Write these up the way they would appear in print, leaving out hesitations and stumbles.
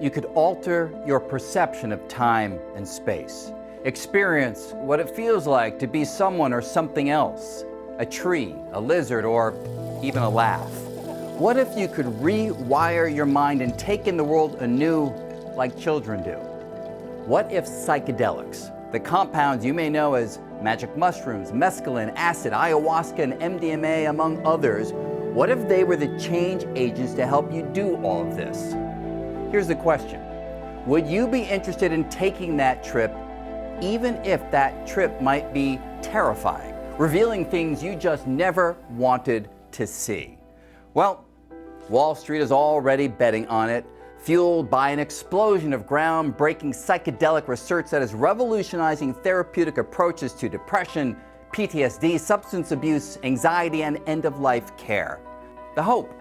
you could alter your perception of time and space. Experience what it feels like to be someone or something else, a tree, a lizard, or even a laugh. What if you could rewire your mind and take in the world anew like children do? What if psychedelics, the compounds you may know as magic mushrooms, mescaline, acid, ayahuasca, and MDMA, among others, what if they were the change agents to help you do all of this? Here's the question. Would you be interested in taking that trip, even if that trip might be terrifying, revealing things you just never wanted to see? Well, Wall Street is already betting on it, fueled by an explosion of groundbreaking psychedelic research that is revolutionizing therapeutic approaches to depression, PTSD, substance abuse, anxiety, and end-of-life care. The hope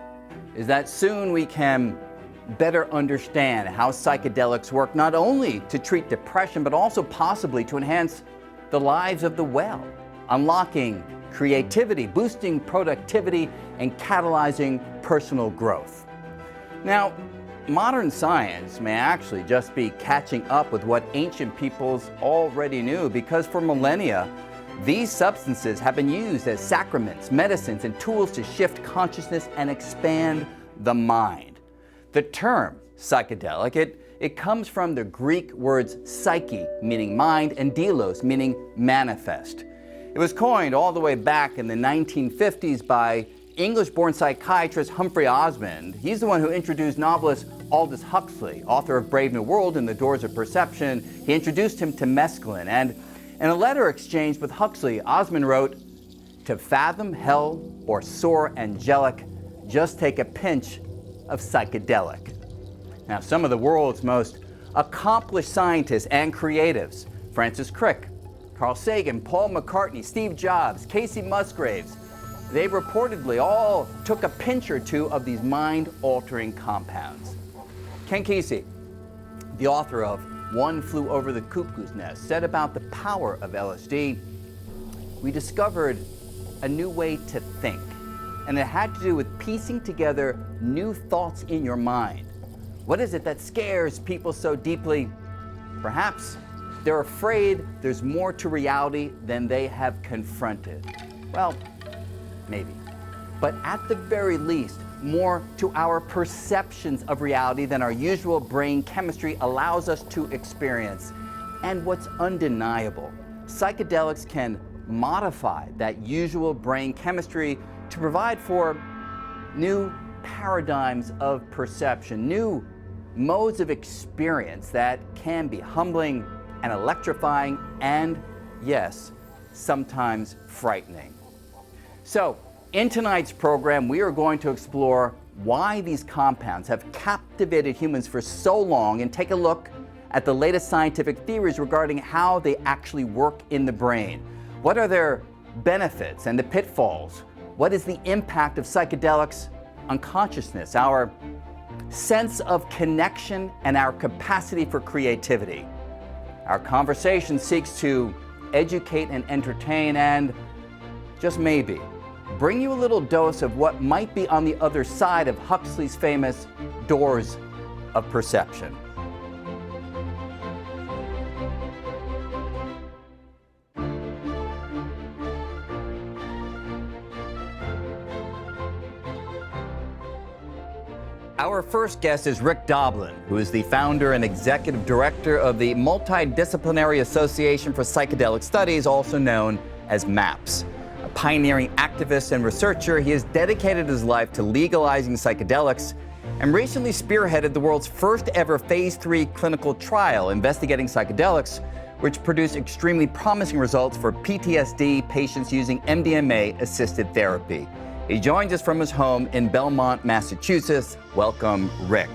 is that soon we can better understand how psychedelics work not only to treat depression, but also possibly to enhance the lives of the well, unlocking creativity, boosting productivity, and catalyzing personal growth. Now, modern science may actually just be catching up with what ancient peoples already knew, because for millennia, these substances have been used as sacraments, medicines, and tools to shift consciousness and expand the mind. The term psychedelic, it comes from the Greek words psyche, meaning mind, and delos, meaning manifest. It was coined all the way back in the 1950s by English-born psychiatrist Humphrey Osmond. He's the one who introduced novelist Aldous Huxley, author of Brave New World and The Doors of Perception. He introduced him to mescaline, and in a letter exchanged with Huxley, Osmond wrote, "To fathom hell or soar angelic, just take a pinch of psychedelic." Now, some of the world's most accomplished scientists and creatives, Francis Crick, Carl Sagan, Paul McCartney, Steve Jobs, Casey Musgraves, they reportedly all took a pinch or two of these mind-altering compounds. Ken Kesey, the author of One Flew Over the Cuckoo's Nest, said about the power of LSD, "We discovered a new way to think, and it had to do with piecing together new thoughts in your mind. What is it that scares people so deeply? Perhaps they're afraid there's more to reality than they have confronted." Well, maybe. But at the very least, more to our perceptions of reality than our usual brain chemistry allows us to experience. And what's undeniable, psychedelics can modify that usual brain chemistry to provide for new paradigms of perception, new modes of experience that can be humbling and electrifying and, yes, sometimes frightening. So, in tonight's program, we are going to explore why these compounds have captivated humans for so long and take a look at the latest scientific theories regarding how they actually work in the brain. What are their benefits and the pitfalls? What is the impact of psychedelics on consciousness, our sense of connection, and our capacity for creativity? Our conversation seeks to educate and entertain and, just maybe, bring you a little dose of what might be on the other side of Huxley's famous doors of perception. Our first guest is Rick Doblin, who is the founder and executive director of the Multidisciplinary Association for Psychedelic Studies, also known as MAPS. A pioneering activist and researcher, he has dedicated his life to legalizing psychedelics and recently spearheaded the world's first ever phase 3 clinical trial investigating psychedelics, which produced extremely promising results for PTSD patients using MDMA-assisted therapy. He joins us from his home in Belmont, Massachusetts. Welcome, Rick.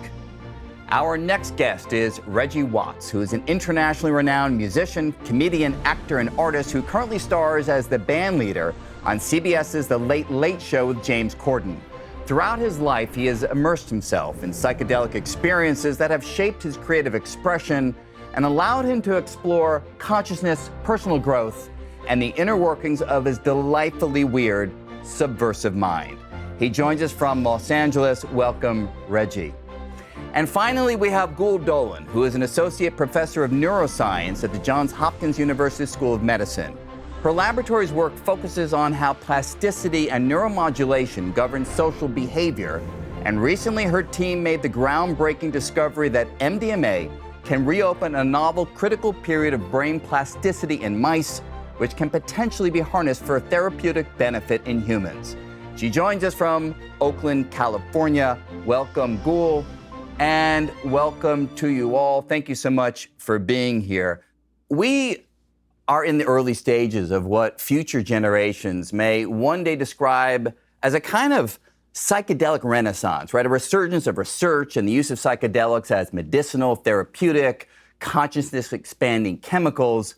Our next guest is Reggie Watts, who is an internationally renowned musician, comedian, actor, and artist who currently stars as the band leader on CBS's The Late Late Show with James Corden. Throughout his life, he has immersed himself in psychedelic experiences that have shaped his creative expression and allowed him to explore consciousness, personal growth, and the inner workings of his delightfully weird, subversive mind. He joins us from Los Angeles. Welcome, Reggie. And finally, we have Gül Dölen, who is an associate professor of neuroscience at the Johns Hopkins University School of Medicine. Her laboratory's work focuses on how plasticity and neuromodulation govern social behavior, and recently her team made the groundbreaking discovery that MDMA can reopen a novel critical period of brain plasticity in mice, which can potentially be harnessed for a therapeutic benefit in humans. She joins us from Oakland, California. Welcome, Gül, and welcome to you all. Thank you so much for being here. We are in the early stages of what future generations may one day describe as a kind of psychedelic renaissance, right? A resurgence of research and the use of psychedelics as medicinal, therapeutic, consciousness-expanding chemicals.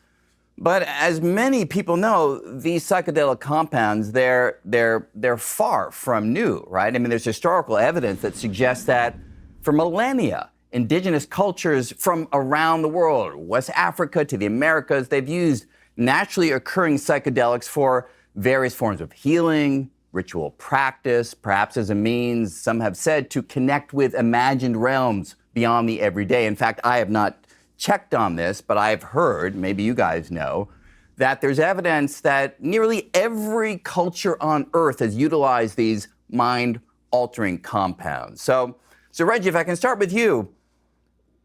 But as many people know, these psychedelic compounds, they're far from new, right? I mean, there's historical evidence that suggests that for millennia, indigenous cultures from around the world, West Africa to the Americas, they've used naturally occurring psychedelics for various forms of healing, ritual practice, perhaps as a means, some have said, to connect with imagined realms beyond the everyday. In fact, I have not checked on this, but I've heard, maybe you guys know, that there's evidence that nearly every culture on Earth has utilized these mind-altering compounds. So Reggie, if I can start with you,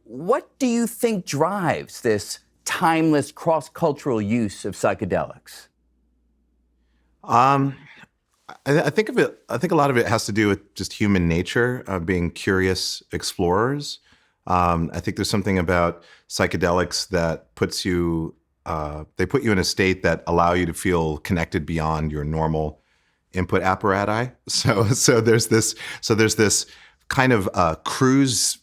what do you think drives this timeless cross-cultural use of psychedelics? I think a lot of it has to do with just human nature, being curious explorers. I think there's something about psychedelics that puts you, they put you in a state that allow you to feel connected beyond your normal input apparatus. So there's this kind of a cruise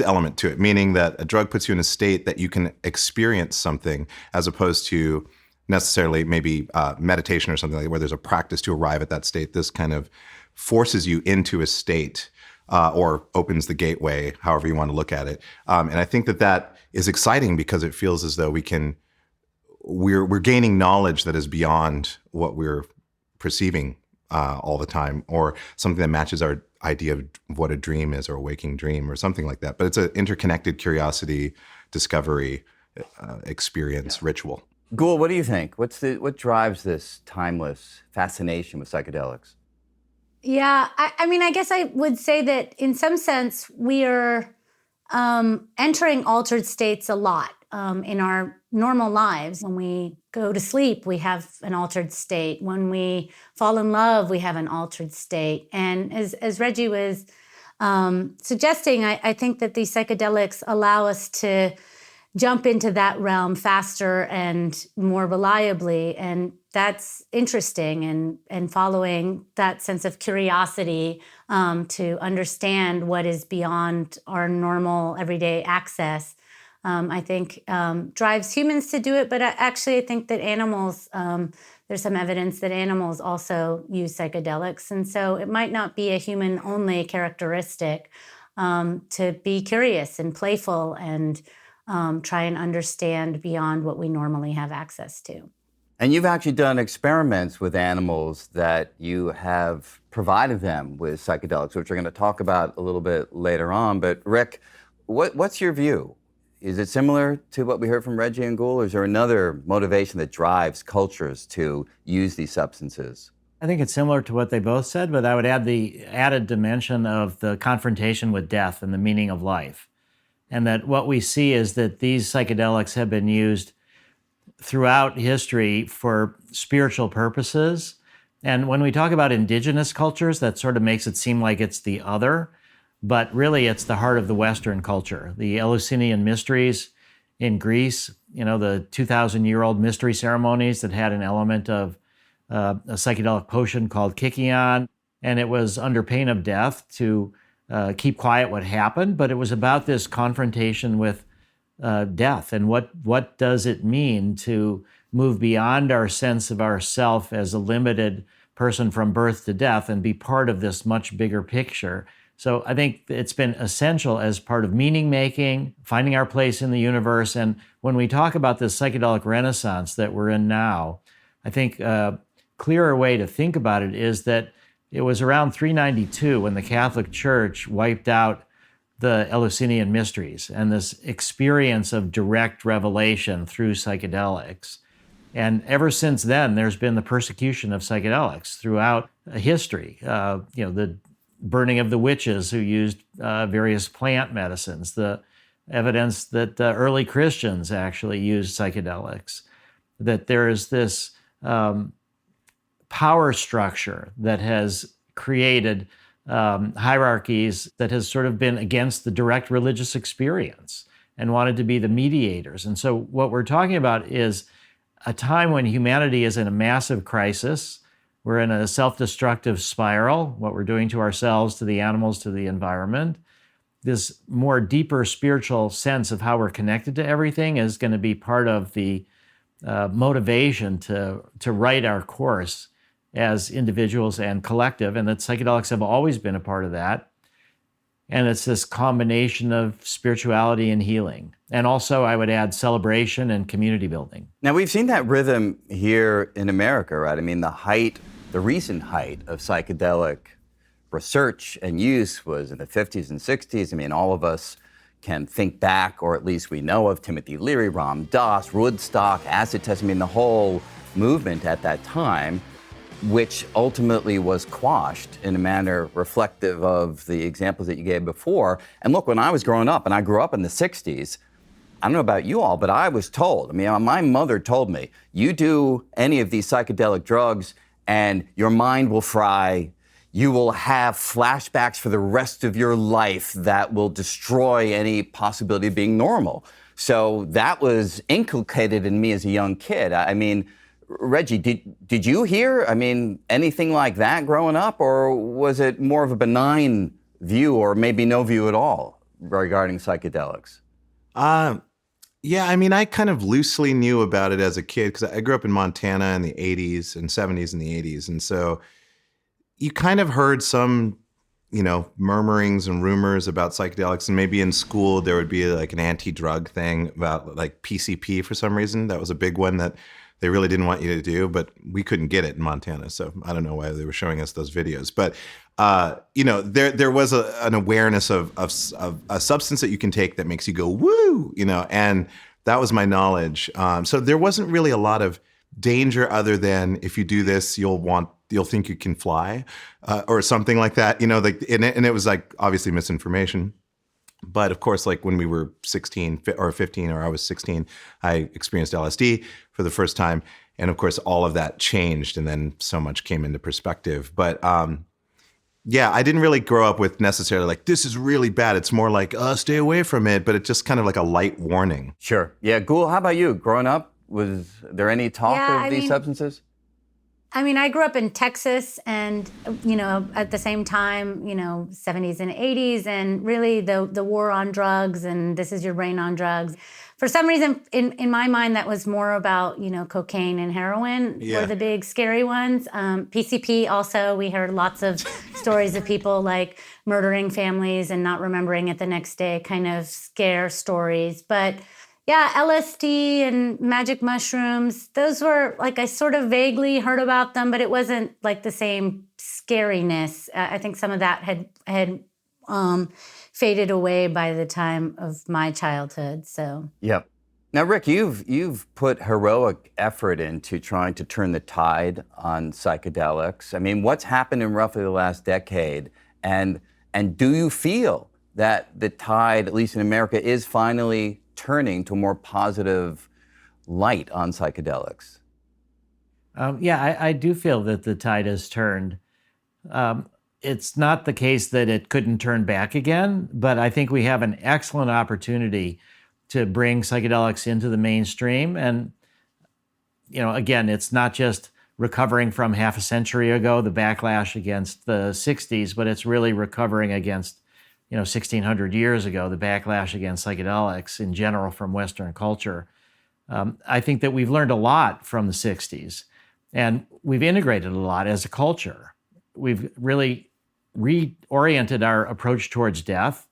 element to it, meaning that a drug puts you in a state that you can experience something as opposed to necessarily maybe meditation or something like that, where there's a practice to arrive at that state. This kind of forces you into a state or opens the gateway, however you want to look at it. And I think that is exciting because it feels as though we're gaining knowledge that is beyond what we're perceiving all the time, or something that matches our idea of what a dream is, or a waking dream, or something like that. But it's an interconnected curiosity, discovery, experience, ritual. Gül, what do you think? What drives this timeless fascination with psychedelics? Yeah, I mean, I guess I would say that in some sense we are entering altered states a lot in our normal lives. When we go to sleep, we have an altered state. When we fall in love, we have an altered state. And as Reggie was suggesting, I think that these psychedelics allow us to jump into that realm faster and more reliably. And that's interesting, and following that sense of curiosity to understand what is beyond our normal everyday access, I think drives humans to do it. But I think that animals, there's some evidence that animals also use psychedelics. And so it might not be a human-only characteristic to be curious and playful and try and understand beyond what we normally have access to. And you've actually done experiments with animals that you have provided them with psychedelics, which we're going to talk about a little bit later on. But Rick, what's your view? Is it similar to what we heard from Reggie and Gül, or is there another motivation that drives cultures to use these substances? I think it's similar to what they both said, but I would add the added dimension of the confrontation with death and the meaning of life. And that what we see is that these psychedelics have been used throughout history for spiritual purposes. And when we talk about indigenous cultures, that sort of makes it seem like it's the other, but really it's the heart of the Western culture. The Eleusinian mysteries in Greece, the 2,000-year-old mystery ceremonies that had an element of a psychedelic potion called Kykeon, and it was under pain of death to keep quiet what happened, but it was about this confrontation with death and what does it mean to move beyond our sense of ourself as a limited person from birth to death and be part of this much bigger picture. So I think it's been essential as part of meaning making, finding our place in the universe. And when we talk about this psychedelic renaissance that we're in now, I think a clearer way to think about it is that it was around 392 when the Catholic Church wiped out the Eleusinian mysteries and this experience of direct revelation through psychedelics. And ever since then, there's been the persecution of psychedelics throughout history. The burning of the witches who used various plant medicines, the evidence that early Christians actually used psychedelics, that there is this power structure that has created hierarchies that has sort of been against the direct religious experience and wanted to be the mediators. And so what we're talking about is a time when humanity is in a massive crisis. We're in a self-destructive spiral, what we're doing to ourselves, to the animals, to the environment. This more deeper spiritual sense of how we're connected to everything is going to be part of the motivation to write our course as individuals and collective, and that psychedelics have always been a part of that. And it's this combination of spirituality and healing. And also, I would add celebration and community building. Now, we've seen that rhythm here in America, right? I mean, the recent height of psychedelic research and use was in the 50s and 60s. I mean, all of us can think back, or at least we know of Timothy Leary, Ram Dass, Woodstock, acid test. I mean, the whole movement at that time, which ultimately was quashed in a manner reflective of the examples that you gave before. And look, when I was growing up, and I grew up in the 60s, I don't know about you all, but I was told, I mean, my mother told me, you do any of these psychedelic drugs and your mind will fry. You will have flashbacks for the rest of your life that will destroy any possibility of being normal. So that was inculcated in me as a young kid. I mean, Reggie, did you hear, I mean, anything like that growing up, or was it more of a benign view or maybe no view at all regarding psychedelics? Yeah, I mean, I kind of loosely knew about it as a kid because I grew up in Montana in the 80s and 70s and the 80s. And so you kind of heard some, murmurings and rumors about psychedelics. And maybe in school there would be like an anti-drug thing about like PCP for some reason. That was a big one that they really didn't want you to do, but we couldn't get it in Montana. So I don't know why they were showing us those videos. But, there was an awareness of a substance that you can take that makes you go, woo, and that was my knowledge. So there wasn't really a lot of danger other than if you do this, you'll think you can fly or something like that, and it was like obviously misinformation. But of course, like when we were 16 or 15, or I was 16, I experienced LSD for the first time. And of course, all of that changed and then so much came into perspective. But yeah, I didn't really grow up with necessarily like, this is really bad. It's more like, stay away from it. But it's just kind of like a light warning. Sure. Yeah, Gül, how about you? Growing up, was there any talk of these substances? I mean, I grew up in Texas and, at the same time, 70s and 80s, and really the war on drugs and this is your brain on drugs. For some reason, in my mind, that was more about, cocaine and heroin were the big scary ones. PCP also, we heard lots of stories of people like murdering families and not remembering it the next day, kind of scare stories. But yeah, LSD and magic mushrooms, those were like, I sort of vaguely heard about them, but it wasn't like the same scariness. I think some of that had faded away by the time of my childhood, so. Yep. Now, Rick, you've put heroic effort into trying to turn the tide on psychedelics. I mean, what's happened in roughly the last decade? And do you feel that the tide, at least in America, is finally turning to a more positive light on psychedelics? Yeah, I do feel that the tide has turned. It's not the case that it couldn't turn back again, but I think we have an excellent opportunity to bring psychedelics into the mainstream. And, again, it's not just recovering from half a century ago, the backlash against the 60s, but it's really recovering against 1,600 years ago, the backlash against psychedelics in general from Western culture. I think that we've learned a lot from the 60s, and we've integrated a lot as a culture. We've really reoriented our approach towards death.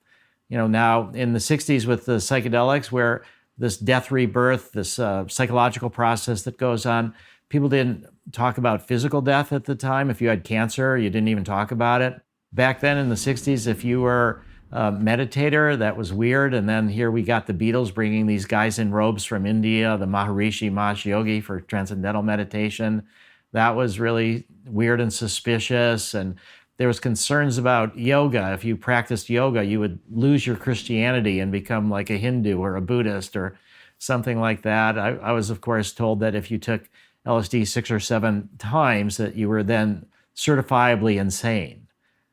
Now in the 60s with the psychedelics, where this death rebirth, this psychological process that goes on, people didn't talk about physical death at the time. If you had cancer, you didn't even talk about it. Back then in the 60s, if you were meditator. That was weird. And then here we got the Beatles bringing these guys in robes from India, the Maharishi Mahesh Yogi for transcendental meditation. That was really weird and suspicious. And there was concerns about yoga. If you practiced yoga, you would lose your Christianity and become like a Hindu or a Buddhist or something like that. I was, of course, told that if you took LSD 6 or 7 times, that you were then certifiably insane.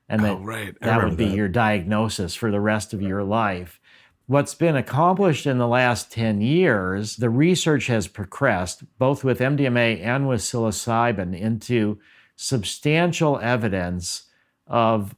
And that would be your diagnosis for the rest of your life. What's been accomplished in the last 10 years, the research has progressed, both with MDMA and with psilocybin, into substantial evidence of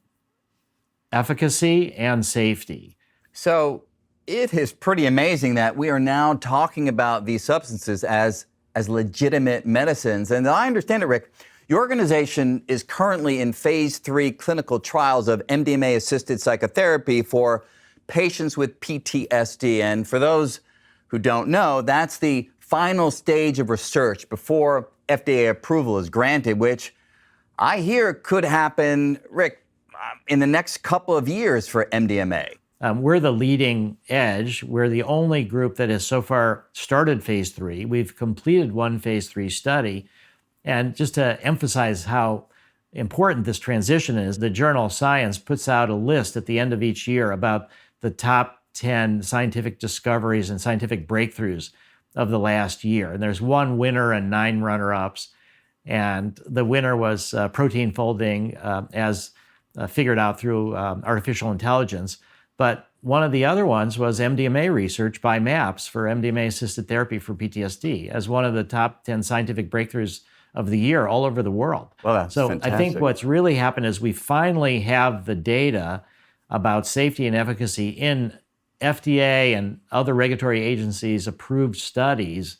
efficacy and safety. So it is pretty amazing that we are now talking about these substances as legitimate medicines. And I understand it, Rick, your organization is currently in phase 3 clinical trials of MDMA-assisted psychotherapy for patients with PTSD. And for those who don't know, that's the final stage of research before FDA approval is granted, which I hear could happen, Rick, in the next couple of years for MDMA. We're the leading edge. We're the only group that has so far started phase 3. We've completed one phase 3 study. And just to emphasize how important this transition is, the journal Science puts out a list at the end of each year about the top 10 scientific discoveries and scientific breakthroughs of the last year. And there's one winner and 9 runner-ups. And the winner was protein folding as figured out through artificial intelligence. But one of the other ones was MDMA research by MAPS for MDMA-assisted therapy for PTSD as one of the top 10 scientific breakthroughs of the year all over the world. Well, that's fantastic. I think what's really happened is we finally have the data about safety and efficacy in FDA and other regulatory agencies approved studies,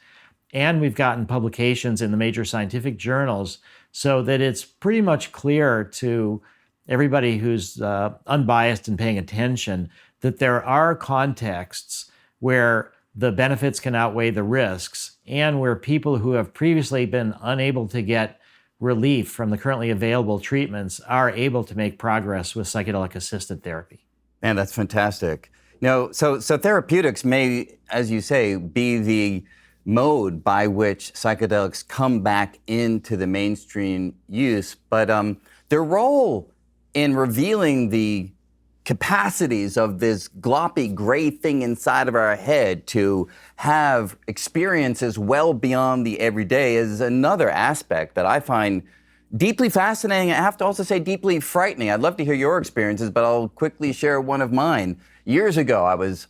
and we've gotten publications in the major scientific journals so that it's pretty much clear to everybody who's unbiased and paying attention that there are contexts where the benefits can outweigh the risks, and where people who have previously been unable to get relief from the currently available treatments are able to make progress with psychedelic-assisted therapy. Man, that's fantastic. So therapeutics may, as you say, be the mode by which psychedelics come back into the mainstream use, but their role in revealing the capacities of this gloppy gray thing inside of our head to have experiences well beyond the everyday is another aspect that I find deeply fascinating. I have to also say deeply frightening. I'd love to hear your experiences, but I'll quickly share one of mine. Years ago, I was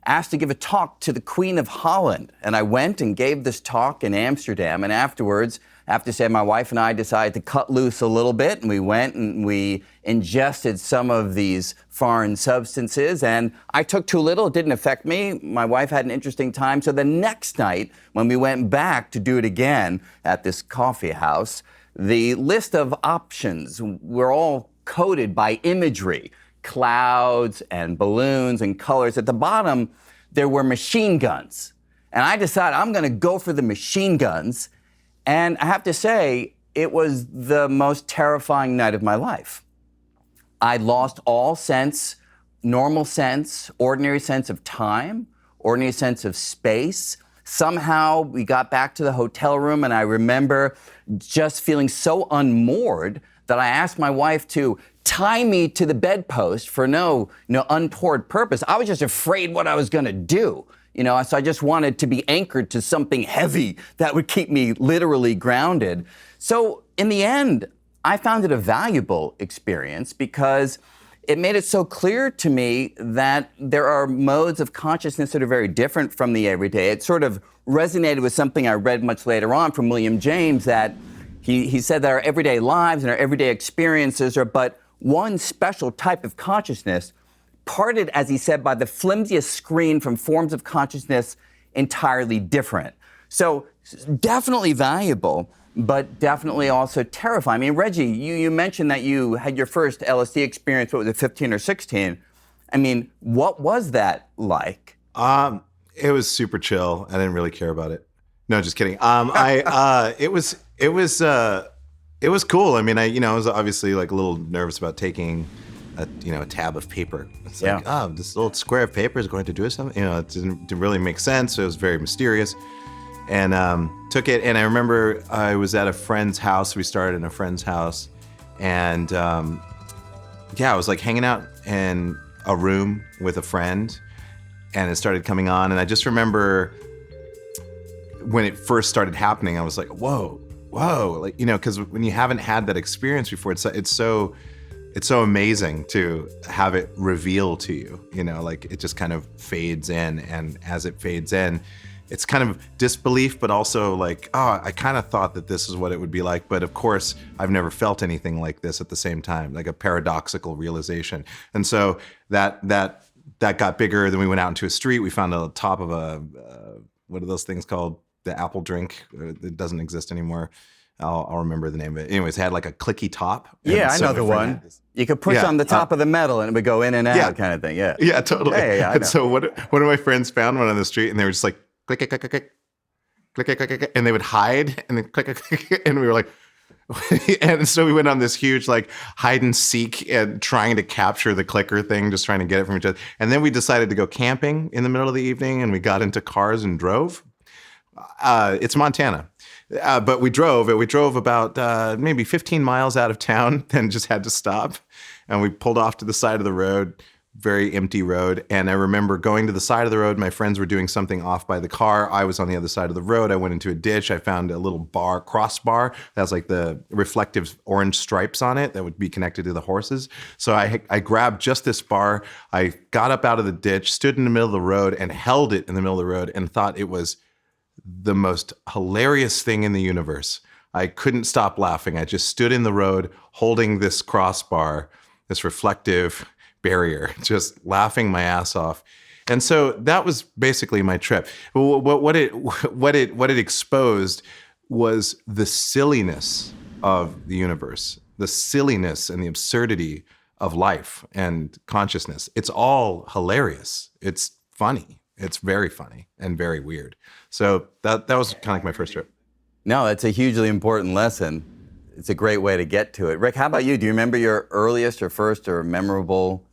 asked to give a talk to the Queen of Holland, and I went and gave this talk in Amsterdam, and afterwards, I have to say, my wife and I decided to cut loose a little bit, and we went and we ingested some of these foreign substances, and I took too little. It didn't affect me. My wife had an interesting time. So the next night, when we went back to do it again at this coffee house, the list of options were all coded by imagery, clouds and balloons and colors. At the bottom, there were machine guns. And I decided I'm going to go for the machine guns. And I have to say, it was the most terrifying night of my life. I lost all sense, normal sense, ordinary sense of time, ordinary sense of space. Somehow we got back to the hotel room, and I remember just feeling so unmoored that I asked my wife to tie me to the bedpost for no untoward purpose. I was just afraid what I was going to do. So I just wanted to be anchored to something heavy that would keep me literally grounded. So in the end, I found it a valuable experience because it made it so clear to me that there are modes of consciousness that are very different from the everyday. It sort of resonated with something I read much later on from William James, that he said that our everyday lives and our everyday experiences are but one special type of consciousness, parted, as he said, by the flimsiest screen from forms of consciousness entirely different. So definitely valuable, but definitely also terrifying. I mean, Reggie, you mentioned that you had your first LSD experience, what was it, 15 or 16? I mean, what was that like? It was super chill. I didn't really care about it. No, just kidding. It was cool. I mean, I was obviously like a little nervous about taking a tab of paper. It's Yeah. like, oh, this little square of paper is going to do something. It didn't really make sense. So it was very mysterious. And took it. And I remember I was at a friend's house. We started in a friend's house. And I was like hanging out in a room with a friend. And it started coming on. And I just remember when it first started happening, I was like, whoa, like, because when you haven't had that experience before, it's so amazing to have it reveal to you, like it just kind of fades in. And as it fades in, it's kind of disbelief, but also like, oh, I kind of thought that this is what it would be like. But of course, I've never felt anything like this at the same time, like a paradoxical realization. And so that got bigger. Then we went out into a street. We found the top of what are those things called? The apple drink. It doesn't exist anymore. I'll remember the name of it. Anyways, it had like a clicky top. Yeah, I know the one. You could push on the top of the metal and it would go in and out kind of thing. Yeah. Yeah, totally. Yeah, and so one of my friends found one on the street and they were just like, click, click, click, click, click, click, click, click, and they would hide and then click, click, click, and we were like, and so we went on this huge like hide and seek and trying to capture the clicker thing, just trying to get it from each other. And then we decided to go camping in the middle of the evening and we got into cars and drove. It's Montana. But we drove about maybe 15 miles out of town, then just had to stop. And we pulled off to the side of the road, very empty road. And I remember going to the side of the road. My friends were doing something off by the car. I was on the other side of the road. I went into a ditch. I found a little crossbar that has like the reflective orange stripes on it that would be connected to the horses. So I grabbed just this bar. I got up out of the ditch, stood in the middle of the road and held it in the middle of the road and thought it was the most hilarious thing in the universe. I couldn't stop laughing. I just stood in the road holding this crossbar, this reflective barrier, just laughing my ass off. And so that was basically my trip. What it exposed was the silliness of the universe, the silliness and the absurdity of life and consciousness. It's all hilarious. It's funny. It's very funny and very weird. So that was kind of like my first trip. No, that's a hugely important lesson. It's a great way to get to it. Rick, how about you? Do you remember your earliest or first or memorable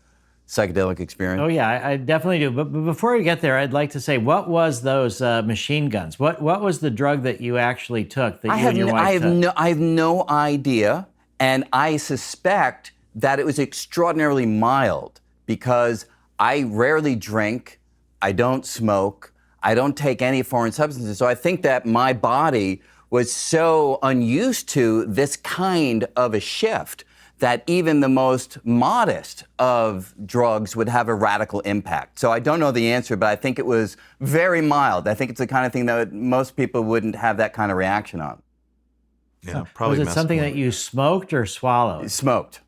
psychedelic experience? Oh yeah, I definitely do. But before we get there, I'd like to say, what was those machine guns? What was the drug that you actually took that you and your wife took? I have no idea, and I suspect that it was extraordinarily mild because I rarely drink. I don't smoke. I don't take any foreign substances. So I think that my body was so unused to this kind of a shift that even the most modest of drugs would have a radical impact. So I don't know the answer, but I think it was very mild. I think it's the kind of thing that most people wouldn't have that kind of reaction on. Yeah, probably. Was it something that you smoked or swallowed? Smoked.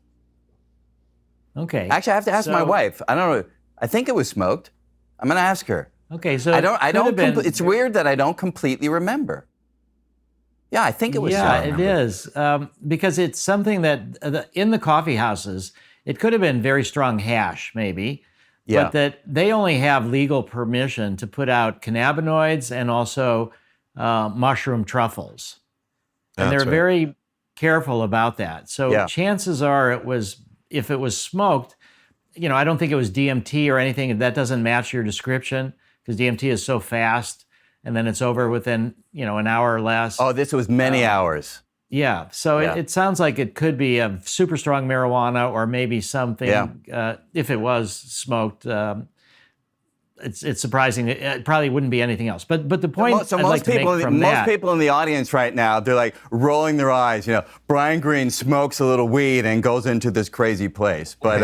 Okay. Actually, I have to ask my wife. I don't know. I think it was smoked. I'm going to ask her. Okay, so it's weird that I don't completely remember. Yeah, I think it was. Yeah, it is because it's something that in the coffee houses, it could have been very strong hash, maybe, but that they only have legal permission to put out cannabinoids and also mushroom truffles, and they're very careful about that. So chances are, if it was smoked. I don't think it was DMT or anything. That doesn't match your description because DMT is so fast and then it's over within, an hour or less. Oh, this was many hours. Yeah. So it sounds like it could be a super strong marijuana or maybe something, if it was smoked. It's surprising. It probably wouldn't be anything else. But the point most people in the audience right now, they're like rolling their eyes. Brian Greene smokes a little weed and goes into this crazy place. But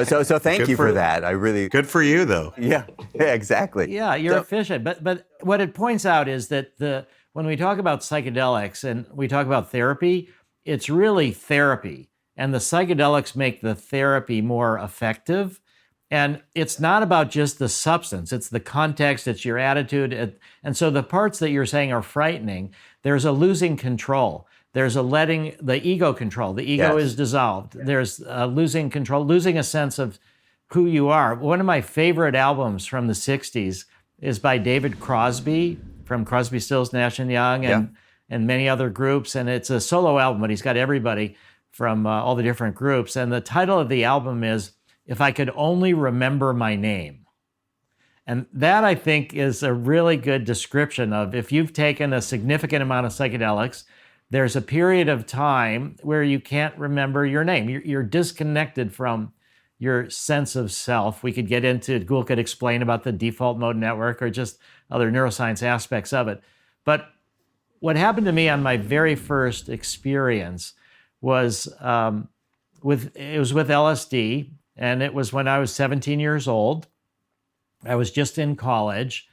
so thank you for that. I really good for you though. Yeah, exactly. Yeah, you're efficient. But what it points out is that when we talk about psychedelics and we talk about therapy, it's really therapy, and the psychedelics make the therapy more effective. And it's not about just the substance, it's the context, it's your attitude. And so the parts that you're saying are frightening, there's a losing control. There's a letting the ego control. The ego is dissolved. There's losing control, losing a sense of who you are. One of my favorite albums from the 60s is by David Crosby from Crosby, Stills, Nash & Young and many other groups. And it's a solo album, but he's got everybody from all the different groups. And the title of the album is if I could only remember my name. And that, I think, is a really good description of if you've taken a significant amount of psychedelics, there's a period of time where you can't remember your name. You're disconnected from your sense of self. We could get into, Gül could explain about the default mode network or just other neuroscience aspects of it. But what happened to me on my very first experience was with LSD, and it was when I was 17 years old. I was just in college.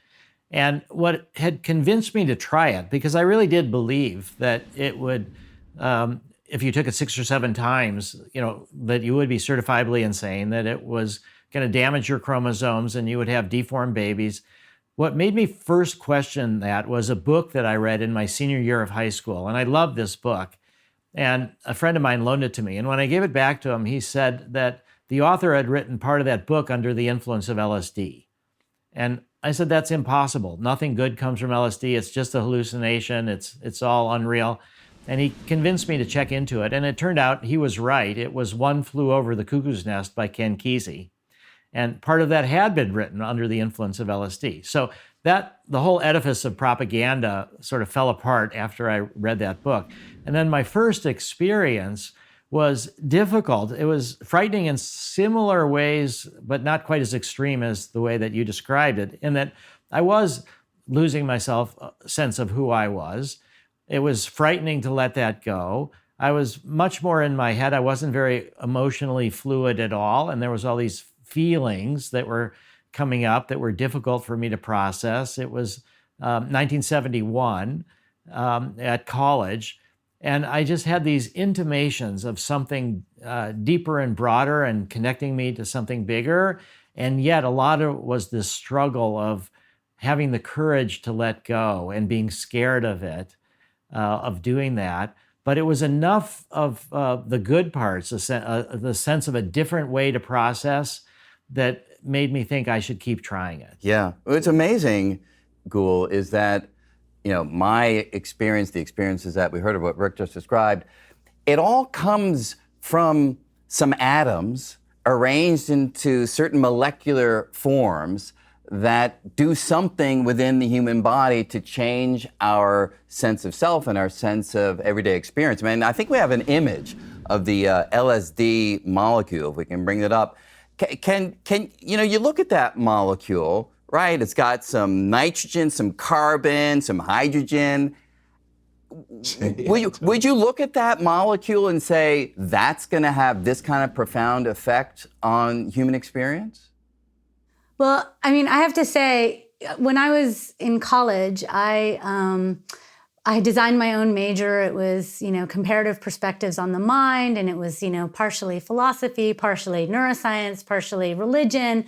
And what had convinced me to try it, because I really did believe that it would, if you took it 6 or 7 times, that you would be certifiably insane, that it was going to damage your chromosomes and you would have deformed babies. What made me first question that was a book that I read in my senior year of high school. And I loved this book. And a friend of mine loaned it to me. And when I gave it back to him, he said that the author had written part of that book under the influence of LSD. And I said, that's impossible. Nothing good comes from LSD. It's just a hallucination. It's all unreal. And he convinced me to check into it. And it turned out he was right. It was One Flew Over the Cuckoo's Nest by Ken Kesey. And part of that had been written under the influence of LSD. So the whole edifice of propaganda sort of fell apart after I read that book. And then my first experience was difficult. It was frightening in similar ways, but not quite as extreme as the way that you described it, in that I was losing myself, a sense of who I was. It was frightening to let that go. I was much more in my head. I wasn't very emotionally fluid at all, and there was all these feelings that were coming up that were difficult for me to process. It was 1971 at college, and I just had these intimations of something deeper and broader and connecting me to something bigger. And yet a lot of it was this struggle of having the courage to let go and being scared of it, of doing that. But it was enough of the good parts, the sense of a different way to process, that made me think I should keep trying it. Yeah. What's amazing, Gül, is that my experience, the experiences that we heard of what Rick just described, it all comes from some atoms arranged into certain molecular forms that do something within the human body to change our sense of self and our sense of everyday experience. I mean, I think we have an image of the LSD molecule, if we can bring it up. Can you look at that molecule, right? It's got some nitrogen, some carbon, some hydrogen. Would you look at that molecule and say, that's going to have this kind of profound effect on human experience? Well, I mean, I have to say, when I was in college, I designed my own major. It was, comparative perspectives on the mind, and it was, partially philosophy, partially neuroscience, partially religion,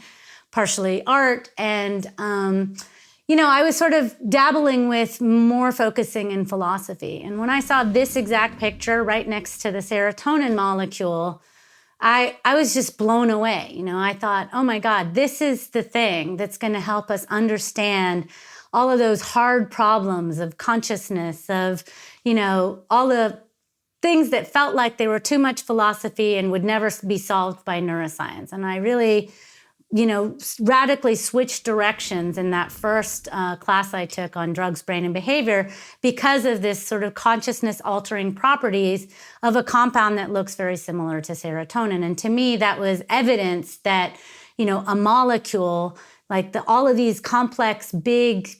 partially art. And, I was sort of dabbling with more focusing in philosophy. And when I saw this exact picture right next to the serotonin molecule, I was just blown away. I thought, oh my God, this is the thing that's going to help us understand all of those hard problems of consciousness, of, all the things that felt like they were too much philosophy and would never be solved by neuroscience. And I really, radically switched directions in that first class I took on drugs, brain, and behavior because of this sort of consciousness-altering properties of a compound that looks very similar to serotonin. And to me, that was evidence that, a molecule, like all of these complex, big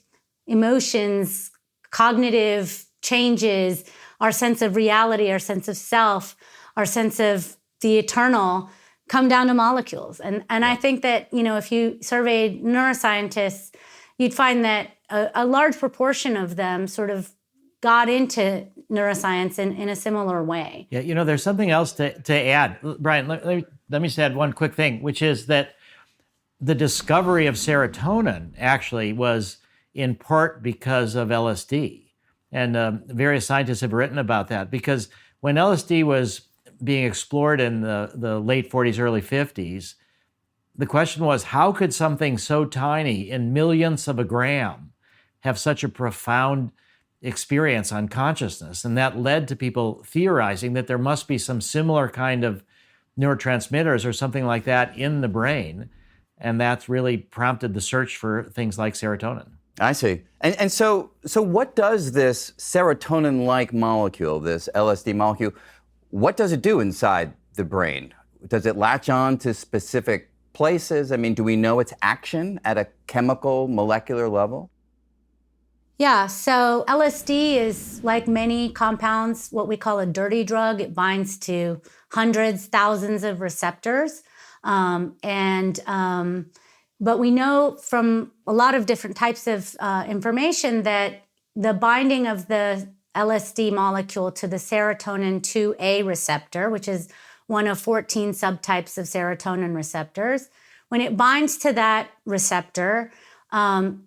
emotions, cognitive changes, our sense of reality, our sense of self, our sense of the eternal, come down to molecules. And I think that, if you surveyed neuroscientists, you'd find that a large proportion of them sort of got into neuroscience in a similar way. Yeah, there's something else to add. Brian, let me just add one quick thing, which is that the discovery of serotonin actually was in part because of LSD. And various scientists have written about that, because when LSD was being explored in the late 40s, early 50s, the question was, how could something so tiny, in millionths of a gram, have such a profound experience on consciousness? And that led to people theorizing that there must be some similar kind of neurotransmitters or something like that in the brain. And that's really prompted the search for things like serotonin. I see. And so what does this serotonin-like molecule, this LSD molecule, what does it do inside the brain? Does it latch on to specific places? I mean, do we know its action at a chemical, molecular level? Yeah, so LSD is, like many compounds, what we call a dirty drug. It binds to hundreds, thousands of receptors. But we know from a lot of different types of information that the binding of the LSD molecule to the serotonin 2A receptor, which is one of 14 subtypes of serotonin receptors, when it binds to that receptor,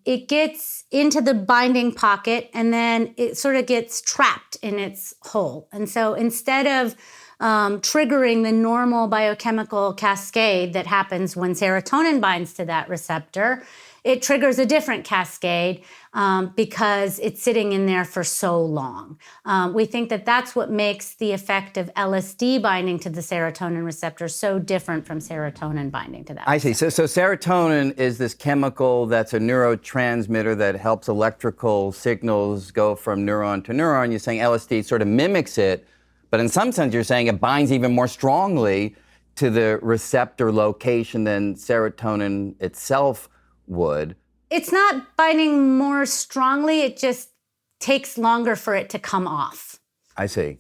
it gets into the binding pocket and then it sort of gets trapped in its hole. And so instead of triggering the normal biochemical cascade that happens when serotonin binds to that receptor, it triggers a different cascade because it's sitting in there for so long. We think that that's what makes the effect of LSD binding to the serotonin receptor so different from serotonin binding to that I see. So serotonin is this chemical that's a neurotransmitter that helps electrical signals go from neuron to neuron. You're saying LSD sort of mimics it, but in some sense you're saying it binds even more strongly to the receptor location than serotonin itself would. It's not binding more strongly, it just takes longer for it to come off. I see.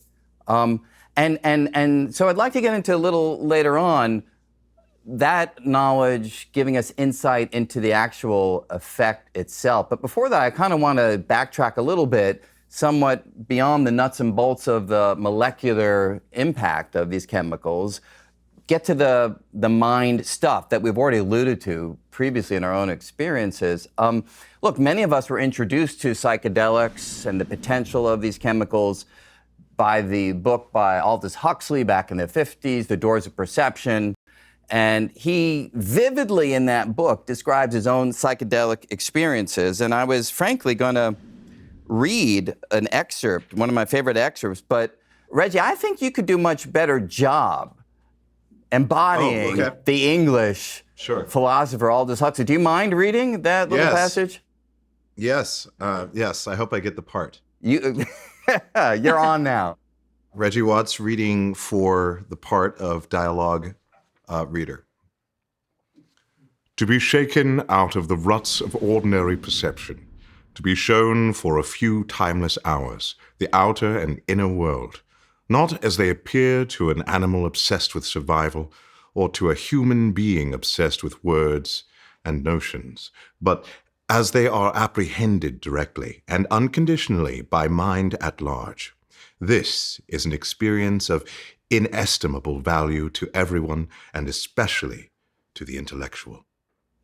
And so I'd like to get into a little later on that knowledge giving us insight into the actual effect itself. But before that, I kind of want to backtrack a little bit, somewhat beyond the nuts and bolts of the molecular impact of these chemicals, get to the mind stuff that we've already alluded to previously in our own experiences. Look, many of us were introduced to psychedelics and the potential of these chemicals by the book by Aldous Huxley back in the 50s, The Doors of Perception. And he vividly in that book describes his own psychedelic experiences. And I was frankly going to read an excerpt, one of my favorite excerpts. But Reggie, I think you could do much better job embodying the English philosopher Aldous Huxley. Do you mind reading that little passage? Yes. Yes. I hope I get the part. You're on now. Reggie Watts reading for the part of dialogue reader. To be shaken out of the ruts of ordinary perception, to be shown for a few timeless hours the outer and inner world, not as they appear to an animal obsessed with survival or to a human being obsessed with words and notions, but as they are apprehended directly and unconditionally by mind at large. This is an experience of inestimable value to everyone and especially to the intellectual.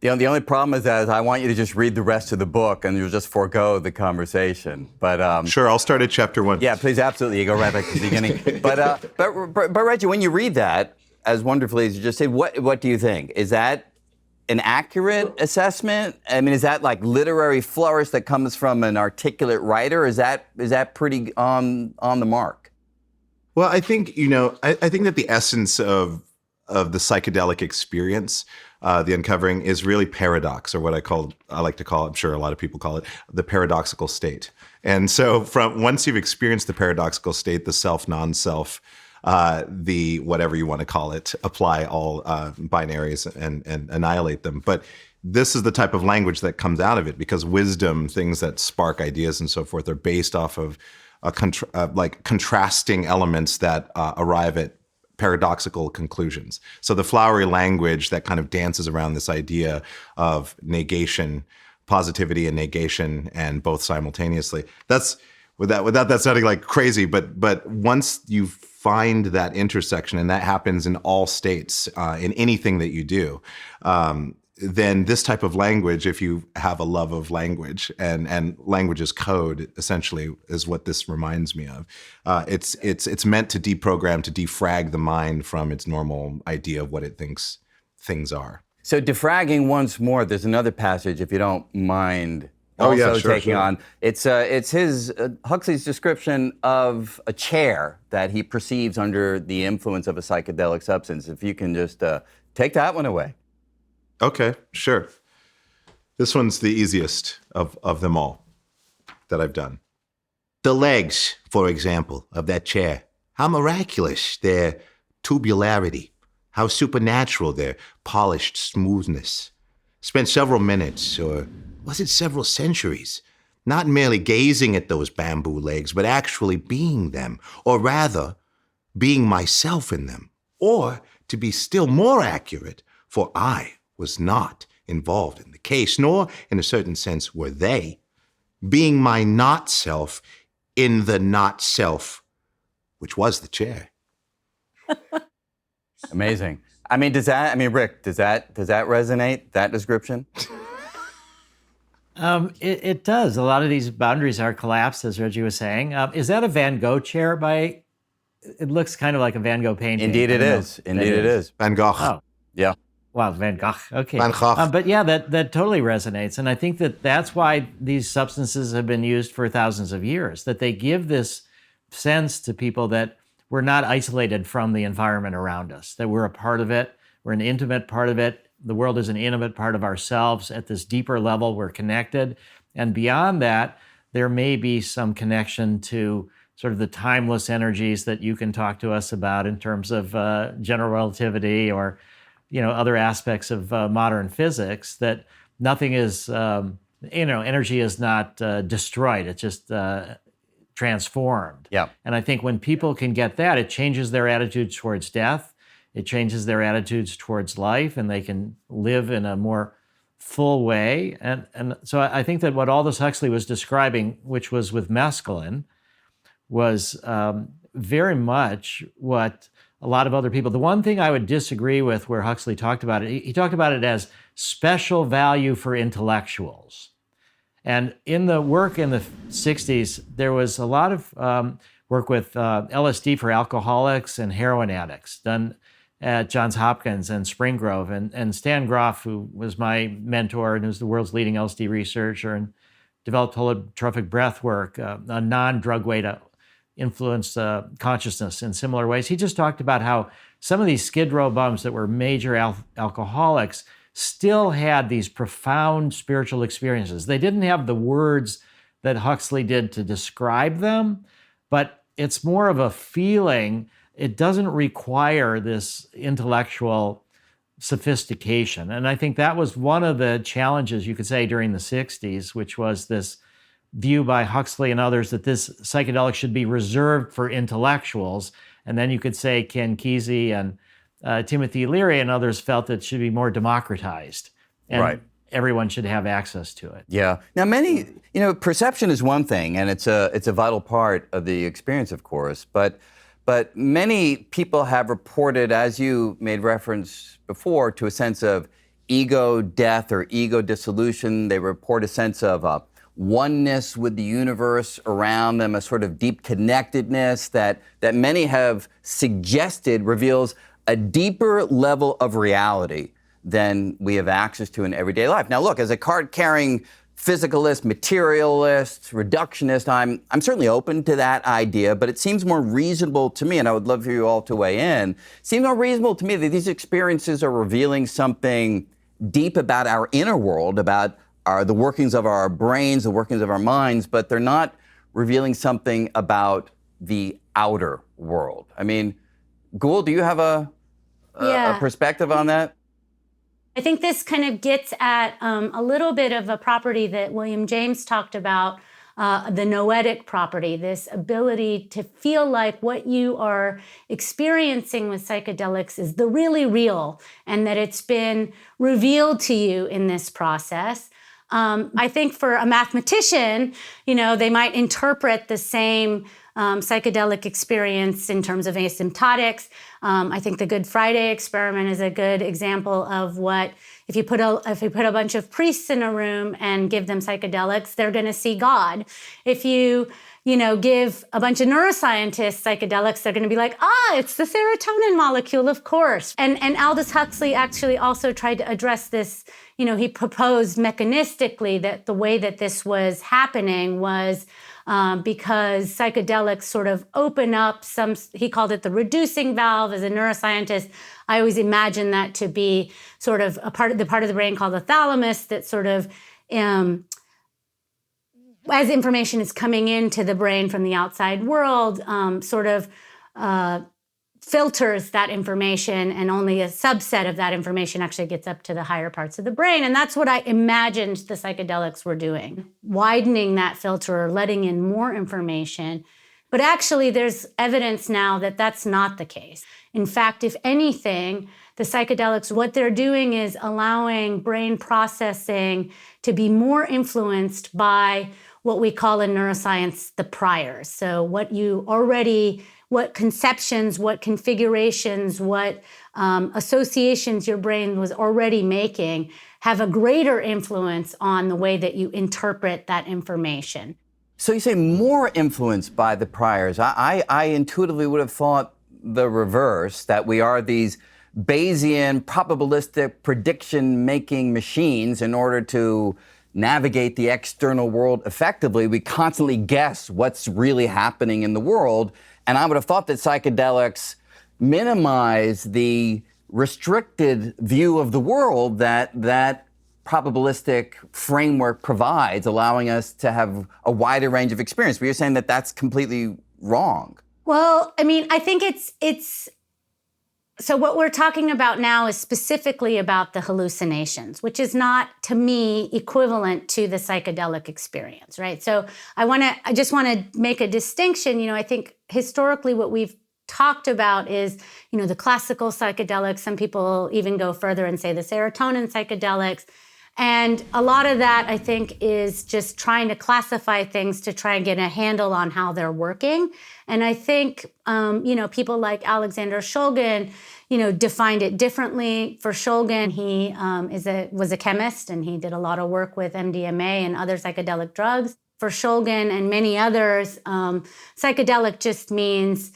The only problem is that I want you to just read the rest of the book and you'll just forego the conversation. But sure, I'll start at chapter 1. Yeah, please, absolutely. You go right back to the beginning. But Reggie, when you read that, as wonderfully as you just said, what do you think? Is that an accurate assessment? I mean, is that like literary flourish that comes from an articulate writer? Is that pretty on the mark? Well, I think, I think that the essence of the psychedelic experience, the uncovering, is really paradox, or what I like to call, I'm sure a lot of people call it, the paradoxical state. And so once you've experienced the paradoxical state, the self, non-self, the whatever you want to call it, apply all binaries and annihilate them. But this is the type of language that comes out of it, because wisdom, things that spark ideas and so forth, are based off of like contrasting elements that arrive at paradoxical conclusions. So the flowery language that kind of dances around this idea of negation, positivity and negation, and both simultaneously. That's without that sounding like crazy, but once you find that intersection, and that happens in all states, in anything that you do, then this type of language, if you have a love of language, and language is code, essentially, is what this reminds me of. It's meant to deprogram, to defrag the mind from its normal idea of what it thinks things are. So defragging once more, there's another passage, if you don't mind Oh, yeah, also sure, taking sure. on. It's his Huxley's description of a chair that he perceives under the influence of a psychedelic substance. If you can just take that one away. Okay, sure. This one's the easiest of them all that I've done. The legs, for example, of that chair, how miraculous their tubularity, how supernatural their polished smoothness. Spent several minutes, or was it several centuries, not merely gazing at those bamboo legs, but actually being them, or rather, being myself in them. Or, to be still more accurate, for I was not involved in the case, nor, in a certain sense, were they, being my not self in the not self, which was the chair. Amazing. I mean, Rick, does that resonate, that description? It does. A lot of these boundaries are collapsed, as Reggie was saying. Is that a Van Gogh chair by? It looks kind of like a Van Gogh painting. Indeed it is. Indeed it is. Van Gogh. Oh, Yeah. wow, Van Gogh. Okay. Van Gogh. But yeah, that totally resonates. And I think that's why these substances have been used for thousands of years, that they give this sense to people that we're not isolated from the environment around us, that we're a part of it, we're an intimate part of it. The world is an intimate part of ourselves. At this deeper level, we're connected. And beyond that, there may be some connection to sort of the timeless energies that you can talk to us about in terms of general relativity or, other aspects of modern physics, that nothing is, energy is not destroyed. It's just transformed. Yeah. And I think when people can get that, it changes their attitudes towards death. It changes their attitudes towards life, and they can live in a more full way. And so I think that what Aldous Huxley was describing, which was with mescaline, was very much what a lot of other people. The one thing I would disagree with where Huxley talked about it, he talked about it as special value for intellectuals. And in the work in the 60s, there was a lot of work with LSD for alcoholics and heroin addicts done at Johns Hopkins and Spring Grove. And Stan Groff, who was my mentor and who's the world's leading LSD researcher and developed holotropic breath work, a non-drug way to influence consciousness in similar ways. He just talked about how some of these Skid Row bums that were major alcoholics still had these profound spiritual experiences. They didn't have the words that Huxley did to describe them, but it's more of a feeling. It doesn't require this intellectual sophistication. And I think that was one of the challenges, you could say, during the 60s, which was this view by Huxley and others that this psychedelic should be reserved for intellectuals. And then you could say Ken Kesey and Timothy Leary and others felt that it should be more democratized. And right. Everyone should have access to it. Yeah. Now, perception is one thing, and it's a vital part of the experience, of course. But many people have reported, as you made reference before, to a sense of ego death or ego dissolution. They report a sense of oneness with the universe around them, a sort of deep connectedness that many have suggested reveals a deeper level of reality than we have access to in everyday life. Now, look, as a card-carrying physicalist, materialist, reductionist, I'm certainly open to that idea, but it seems more reasonable to me, and I would love for you all to weigh in, it seems more reasonable to me that these experiences are revealing something deep about our inner world, about the workings of our brains, the workings of our minds, but they're not revealing something about the outer world. I mean, Gül, do you have a perspective on that? I think this kind of gets at a little bit of a property that William James talked about, the noetic property, this ability to feel like what you are experiencing with psychedelics is the really real, and that it's been revealed to you in this process. I think for a mathematician, they might interpret the same psychedelic experience in terms of asymptotics. I think the Good Friday experiment is a good example of what, if you put a bunch of priests in a room and give them psychedelics, they're going to see God. If you give a bunch of neuroscientists psychedelics, they're going to be like, it's the serotonin molecule, of course. And Aldous Huxley actually also tried to address this. He proposed mechanistically that the way that this was happening was because psychedelics sort of open up he called it the reducing valve. As a neuroscientist, I always imagine that to be sort of the part of the brain called the thalamus that sort of, as information is coming into the brain from the outside world, filters that information, and only a subset of that information actually gets up to the higher parts of the brain. And that's what I imagined the psychedelics were doing, widening that filter or letting in more information. But actually, there's evidence now that that's not the case. In fact, if anything, the psychedelics, what they're doing is allowing brain processing to be more influenced by what we call in neuroscience the priors. So what conceptions, what configurations, what associations your brain was already making have a greater influence on the way that you interpret that information. So you say more influenced by the priors. I intuitively would have thought the reverse, that we are these Bayesian, probabilistic, prediction-making machines. In order to navigate the external world effectively, we constantly guess what's really happening in the world. And I would have thought that psychedelics minimize the restricted view of the world that probabilistic framework provides, allowing us to have a wider range of experience. But you're saying that that's completely wrong. Well, I mean, I think it's so what we're talking about now is specifically about the hallucinations, which is not, to me, equivalent to the psychedelic experience, right? So I just want to make a distinction. I think historically what we've talked about is, the classical psychedelics. Some people even go further and say the serotonin psychedelics. And a lot of that, I think, is just trying to classify things to try and get a handle on how they're working. And I think, people like Alexander Shulgin, defined it differently. For Shulgin, he was a chemist, and he did a lot of work with MDMA and other psychedelic drugs. For Shulgin and many others, psychedelic just means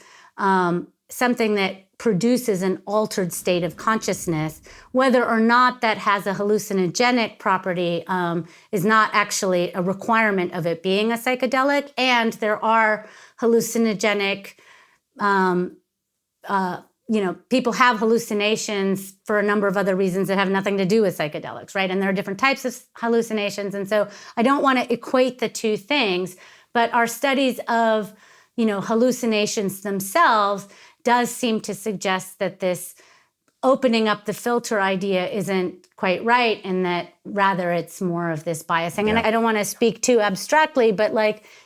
something that produces an altered state of consciousness. Whether or not that has a hallucinogenic property is not actually a requirement of it being a psychedelic. And there are hallucinogenic, people have hallucinations for a number of other reasons that have nothing to do with psychedelics, right? And there are different types of hallucinations. And so I don't want to equate the two things, but our studies of, hallucinations themselves does seem to suggest that this opening up the filter idea isn't quite right, and that rather it's more of this biasing. Yeah. And I don't want to speak too abstractly, but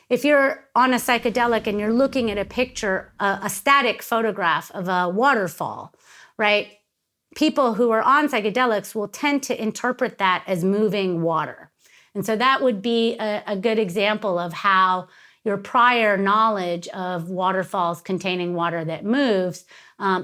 if you're on a psychedelic and you're looking at a picture, a static photograph of a waterfall, right? People who are on psychedelics will tend to interpret that as moving water. And so that would be a good example of how your prior knowledge of waterfalls containing water that moves,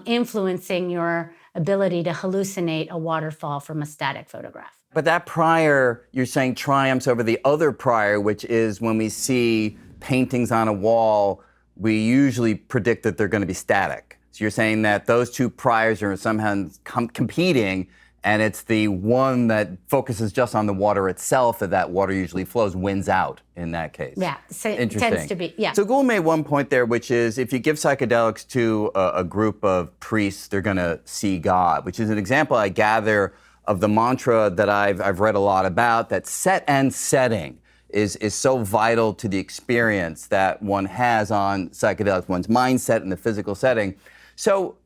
influencing your ability to hallucinate a waterfall from a static photograph. But that prior, you're saying, triumphs over the other prior, which is when we see paintings on a wall, we usually predict that they're going to be static. So you're saying that those two priors are somehow competing, and it's the one that focuses just on the water itself, that water usually flows, wins out in that case. Yeah, so it tends to be, yeah. So Gül made one point there, which is if you give psychedelics to a group of priests, they're going to see God, which is an example, I gather, of the mantra that I've read a lot about, that set and setting is so vital to the experience that one has on psychedelics, one's mindset in the physical setting. So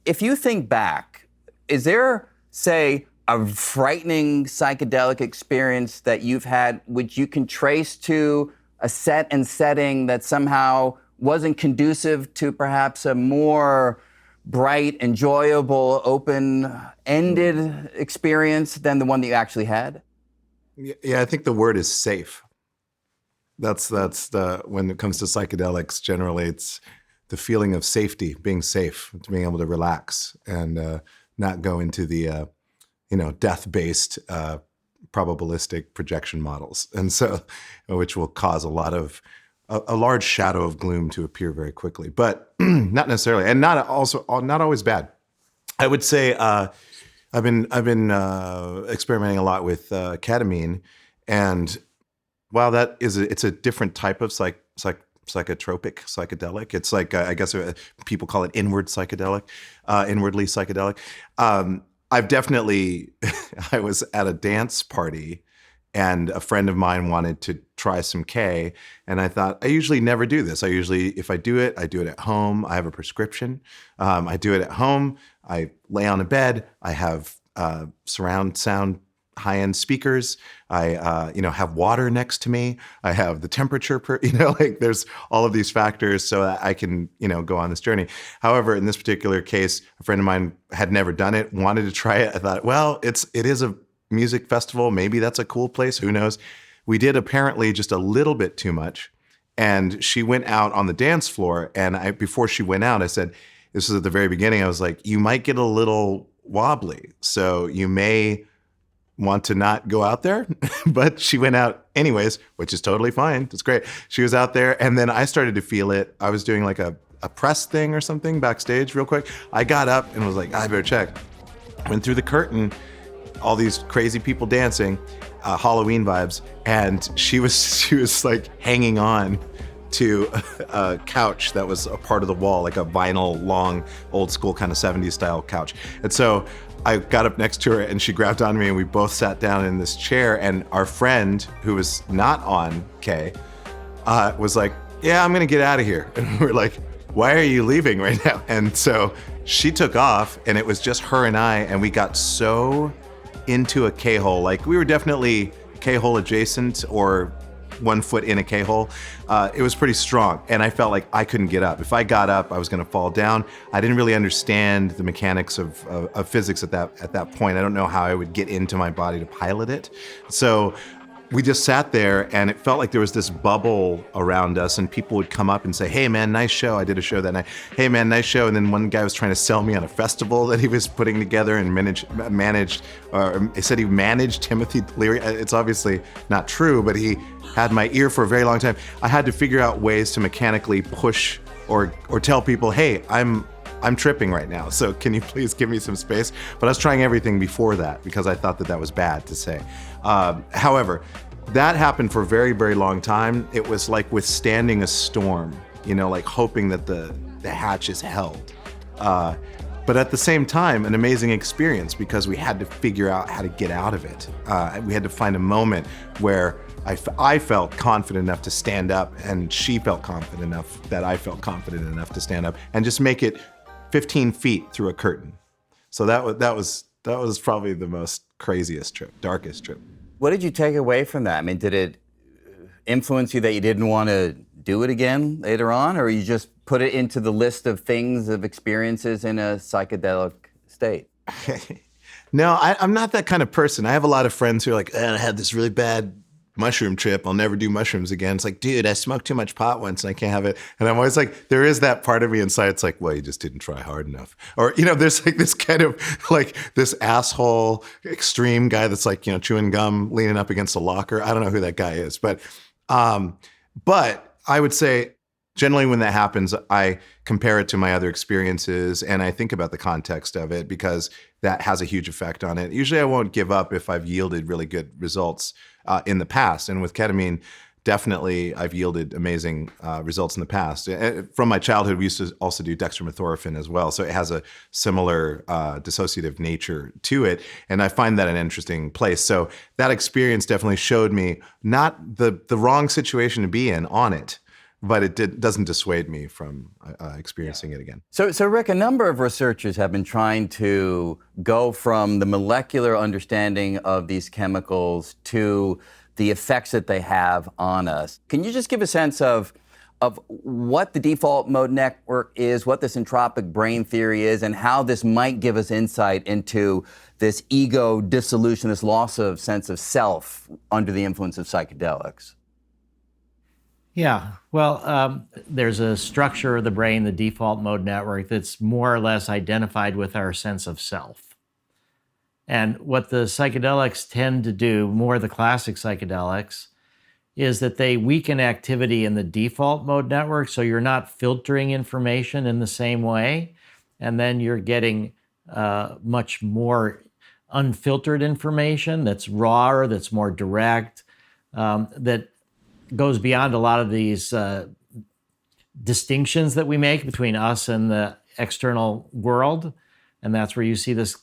if you think back, is there, say, a frightening psychedelic experience that you've had which you can trace to a set and setting that somehow wasn't conducive to perhaps a more bright, enjoyable, open-ended experience than the one that you actually had? Yeah, I think the word is safe. That's the when it comes to psychedelics. Generally, it's the feeling of safety, being safe, being able to relax and not go into the death-based probabilistic projection models, and so which will cause a large shadow of gloom to appear very quickly, but not necessarily, and not always bad. I would say I've been experimenting a lot with ketamine, and while it's a different type of psychotropic psychedelic. It's like I guess people call it inwardly psychedelic. I've definitely I was at a dance party, and a friend of mine wanted to try some K, and I thought, I usually never do this. If I do it at home. I have a prescription. I do it at home. I lay on a bed. I have surround sound, high-end speakers. I have water next to me. I have the temperature there's all of these factors so that I can go on this journey. However, in this particular case, a friend of mine had never done it, wanted to try it. I thought, well, it is a music festival. Maybe that's a cool place. Who knows? We did apparently just a little bit too much, and she went out on the dance floor. And before she went out, I said, this was at the very beginning. I was like, you might get a little wobbly, so you may want to not go out there. But she went out anyways, which is totally fine. It's great. She was out there, and then I started to feel it. I was doing like a press thing or something backstage real quick. I got up and was like, I better check. Went through the curtain, all these crazy people dancing, Halloween vibes, and she was like hanging on to a couch that was a part of the wall, like a vinyl, long, old school kind of 70s style couch. And so I got up next to her, and she grabbed onto me, and we both sat down in this chair. And our friend, who was not on K, was like, yeah, I'm gonna get out of here. And we're like, why are you leaving right now? And so she took off, and it was just her and I, and we got so into a K-hole. Like, we were definitely K-hole adjacent, or 1 foot in a K-hole. It was pretty strong, and I felt like I couldn't get up. If I got up, I was going to fall down. I didn't really understand the mechanics of physics at that point. I don't know how I would get into my body to pilot it. So we just sat there, and it felt like there was this bubble around us, and people would come up and say, hey man, nice show. I did a show that night. Hey man, nice show. And then one guy was trying to sell me on a festival that he was putting together and he said he managed Timothy Leary. It's obviously not true, but he had my ear for a very long time. I had to figure out ways to mechanically push or tell people, hey, I'm tripping right now, so can you please give me some space? But I was trying everything before that because I thought that was bad to say. However, that happened for a very, very long time. It was like withstanding a storm, like hoping that the hatch is held. But at the same time, an amazing experience because we had to figure out how to get out of it. We had to find a moment where I felt confident enough to stand up, and she felt confident enough that I felt confident enough to stand up and just make it 15 feet through a curtain. So that was probably the most craziest trip, darkest trip. What did you take away from that? I mean, did it influence you that you didn't want to do it again later on, or you just put it into the list of things, of experiences in a psychedelic state? No, I'm not that kind of person. I have a lot of friends who are like, I had this really bad mushroom trip. I'll never do mushrooms again. It's like, dude, I smoked too much pot once and I can't have it. And I'm always like, there is that part of me inside. It's like, well, you just didn't try hard enough. Or, there's like this kind of like this asshole extreme guy that's like, chewing gum, leaning up against a locker. I don't know who that guy is, but I would say generally when that happens, I compare it to my other experiences and I think about the context of it because that has a huge effect on it. Usually I won't give up if I've yielded really good results in the past. And with ketamine, definitely I've yielded amazing results in the past. From my childhood, we used to also do dextromethorphan as well. So it has a similar dissociative nature to it. And I find that an interesting place. So that experience definitely showed me not the wrong situation to be in on it, but it doesn't dissuade me from experiencing it again. So Rick, a number of researchers have been trying to go from the molecular understanding of these chemicals to the effects that they have on us. Can you just give a sense of what the default mode network is, what this entropic brain theory is, and how this might give us insight into this ego dissolution, this loss of sense of self under the influence of psychedelics? Yeah, well, there's a structure of the brain, the default mode network, that's more or less identified with our sense of self. And what the psychedelics tend to do, more the classic psychedelics, is that they weaken activity in the default mode network, so you're not filtering information in the same way, and then you're getting much more unfiltered information that's rawer, that's more direct, that goes beyond a lot of these distinctions that we make between us and the external world. And that's where you see this,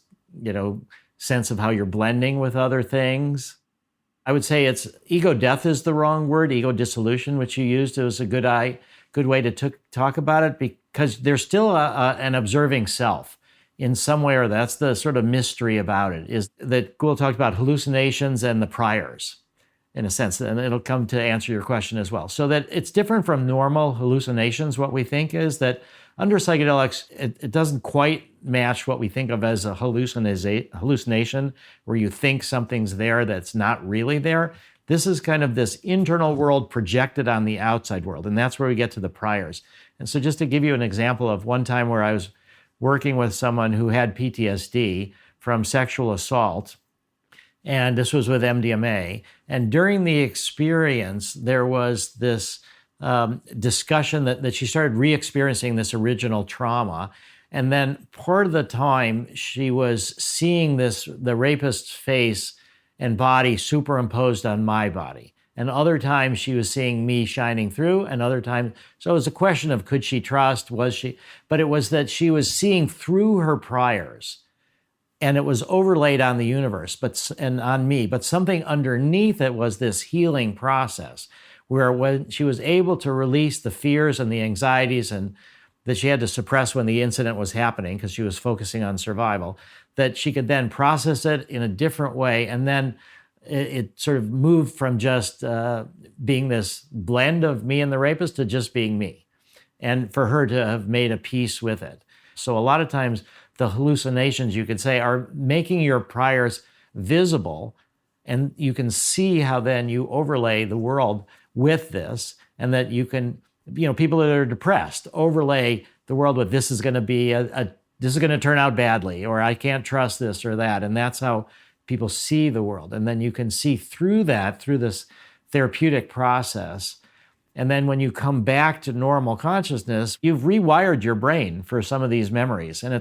sense of how you're blending with other things. I would say it's ego death is the wrong word. Ego dissolution, which you used, is a good way to talk about it, because there's still an observing self in some way, or that's the sort of mystery about it, is that Gül talked about hallucinations and the priors, in a sense, and it'll come to answer your question as well. So that it's different from normal hallucinations. What we think is that under psychedelics, it doesn't quite match what we think of as a hallucination, where you think something's there that's not really there. This is kind of this internal world projected on the outside world, and that's where we get to the priors. And so just to give you an example of one time where I was working with someone who had PTSD from sexual assault, and this was with MDMA. And during the experience, there was this discussion that she started re-experiencing this original trauma. And then part of the time she was seeing the rapist's face and body superimposed on my body. And other times she was seeing me shining through, and other times, so it was a question of could she trust, was she, but it was that she was seeing through her priors, and it was overlaid on the universe and on me, but something underneath it was this healing process, where when she was able to release the fears and the anxieties and that she had to suppress when the incident was happening because she was focusing on survival, that she could then process it in a different way, and then it sort of moved from just being this blend of me and the rapist to just being me, and for her to have made a peace with it. So a lot of times the hallucinations, you could say, are making your priors visible, and you can see how then you overlay the world with this, and that you can, people that are depressed overlay the world with this is going to be this is going to turn out badly, or I can't trust this or that, and that's how people see the world. And then you can see through that, through this therapeutic process. And then when you come back to normal consciousness, you've rewired your brain for some of these memories. And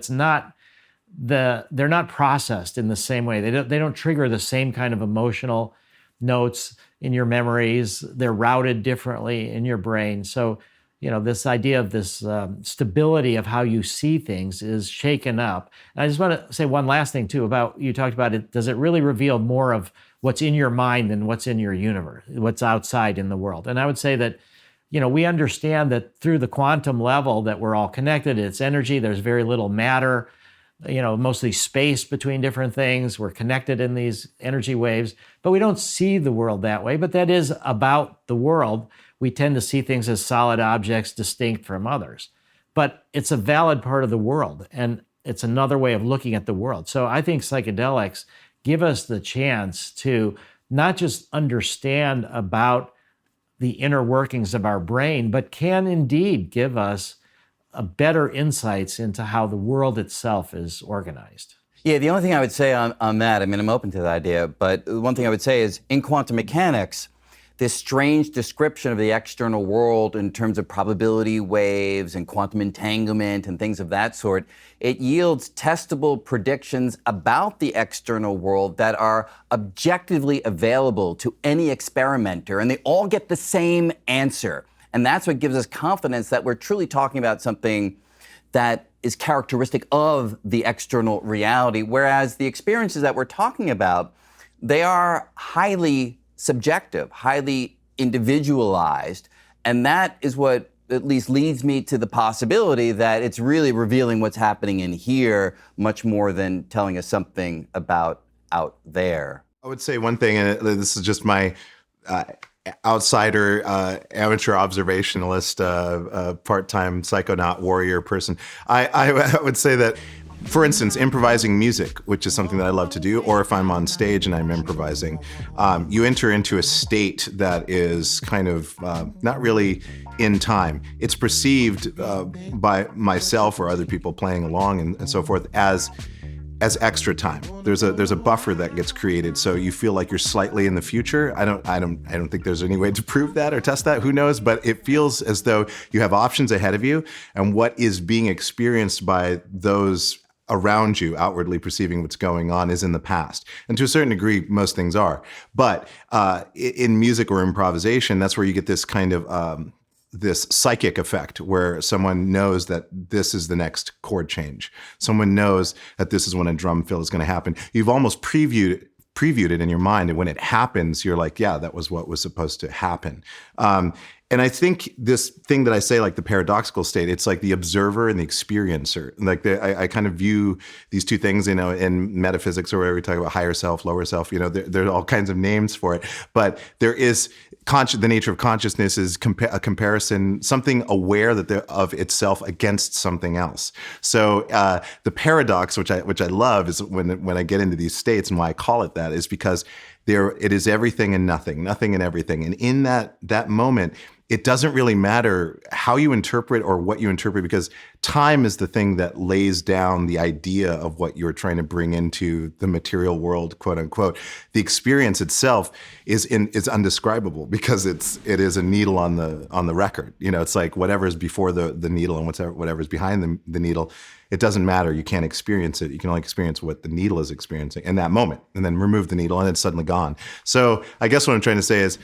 they're not processed in the same way. They don't trigger the same kind of emotional notes in your memories. They're routed differently in your brain. So, this idea of this stability of how you see things is shaken up. And I just want to say one last thing too about, you talked about it, does it really reveal more of what's in your mind than what's in your universe, what's outside in the world? And I would say that, we understand that through the quantum level that we're all connected, it's energy, there's very little matter, mostly space between different things. We're connected in these energy waves, but we don't see the world that way. But that is about the world. We tend to see things as solid objects distinct from others. But it's a valid part of the world, and it's another way of looking at the world. So I think psychedelics give us the chance to not just understand about the inner workings of our brain, but can indeed give us a better insights into how the world itself is organized. Yeah, the only thing I would say on that, I'm open to the idea, but one thing I would say is in quantum mechanics, this strange description of the external world in terms of probability waves and quantum entanglement and things of that sort, it yields testable predictions about the external world that are objectively available to any experimenter, and they all get the same answer. And that's what gives us confidence that we're truly talking about something that is characteristic of the external reality, whereas the experiences that we're talking about, they are highly subjective, highly individualized, and that is what at least leads me to the possibility that it's really revealing what's happening in here much more than telling us something about out there. I would say one thing, and this is just my outsider, amateur observationalist, part-time psychonaut warrior person. I would say that For instance, improvising music, which is something that I love to do, or if I'm on stage and I'm improvising, you enter into a state that is kind of not really in time. It's perceived by myself or other people playing along and so forth as extra time. There's a buffer that gets created, so you feel like you're slightly in the future. I don't think there's any way to prove that or test that. Who knows? But it feels as though you have options ahead of you, and what is being experienced by those around you, outwardly perceiving what's going on, is in the past. And to a certain degree, most things are. But in music or improvisation, that's where you get this kind of this psychic effect where someone knows that this is the next chord change. Someone knows that this is when a drum fill is going to happen. You've almost previewed it in your mind, and when it happens, you're like, yeah, that was what was supposed to happen. And I think this thing that I say, like the paradoxical state, it's like the observer and the experiencer. Like I kind of view these two things, in metaphysics or whatever, we talk about higher self, lower self, there are all kinds of names for it. But there is the nature of consciousness is a comparison, something aware of itself against something else. So the paradox, which I love, is when I get into these states, and why I call it that is because it is everything and nothing and everything. And in that moment, it doesn't really matter how you interpret or what you interpret, because time is the thing that lays down the idea of what you're trying to bring into the material world, quote unquote. The experience itself is undescribable because it is a needle on the record. It's like whatever's before the needle and whatever's behind the needle. It doesn't matter. You can't experience it. You can only experience what the needle is experiencing in that moment, and then remove the needle and it's suddenly gone. So I guess what I'm trying to say is,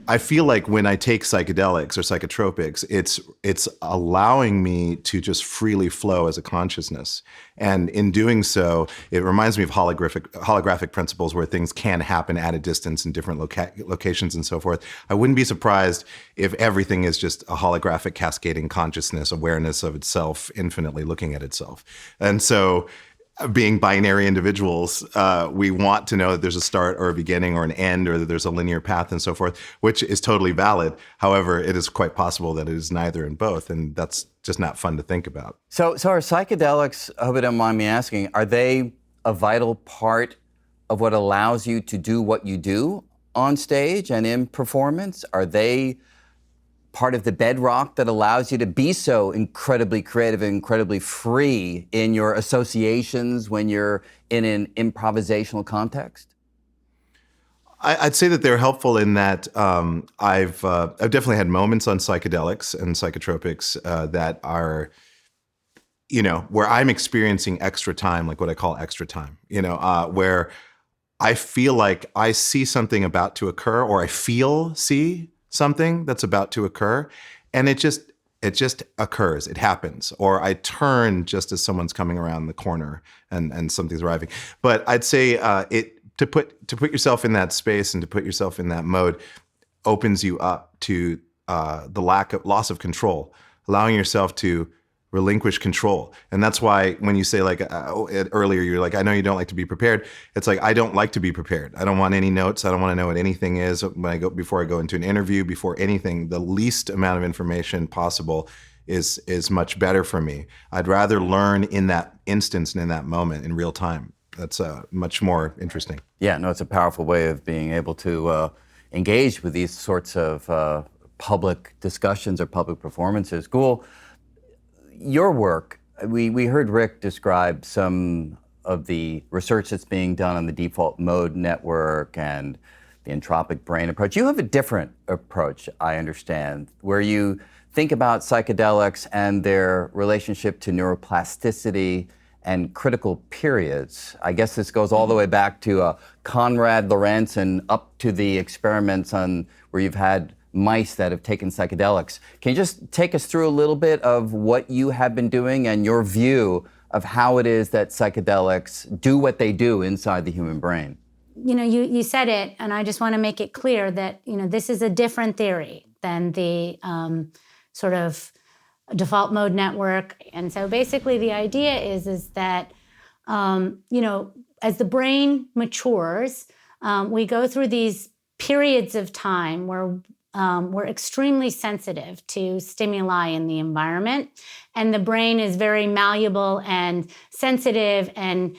I feel like when I take psychedelics or psychotropics, it's allowing me to just freely flow as a consciousness. And in doing so, it reminds me of holographic principles where things can happen at a distance in different locations and so forth. I wouldn't be surprised if everything is just a holographic cascading consciousness, awareness of itself, infinitely looking at itself. And so, being binary individuals, we want to know that there's a start or a beginning or an end, or that there's a linear path and so forth, which is totally valid. However, it is quite possible that it is neither and both, and that's just not fun to think about. So are psychedelics, I hope you don't mind me asking, are they a vital part of what allows you to do what you do on stage and in performance? Are they part of the bedrock that allows you to be so incredibly creative and incredibly free in your associations when you're in an improvisational context? I'd say that they're helpful in that I've definitely had moments on psychedelics and psychotropics that are, where I'm experiencing extra time, like what I call extra time, where I feel like I see something about to occur, or I see something that's about to occur, and it just occurs. It happens. Or I turn just as someone's coming around the corner and something's arriving. But I'd say to put yourself in that space and to put yourself in that mode opens you up to the loss of control, allowing yourself to relinquish control. And that's why when you say earlier, you're like, I know you don't like to be prepared. It's like, I don't like to be prepared. I don't want any notes. I don't want to know what anything is before I go into an interview, before anything. The least amount of information possible is much better for me. I'd rather learn in that instance and in that moment in real time. That's much more interesting. Yeah, no, it's a powerful way of being able to engage with these sorts of public discussions or public performances. Gül, your work, we heard Rick describe some of the research that's being done on the default mode network and the entropic brain approach. You have a different approach, I understand, where you think about psychedelics and their relationship to neuroplasticity and critical periods. I guess this goes all the way back to Konrad Lorenz and up to the experiments where you've had mice that have taken psychedelics. Can you just take us through a little bit of what you have been doing and your view of how it is that psychedelics do what they do inside the human brain? You said it, and I just want to make it clear that, this is a different theory than the sort of default mode network. And so basically the idea is that, as the brain matures, we go through these periods of time where we're extremely sensitive to stimuli in the environment, and the brain is very malleable and sensitive and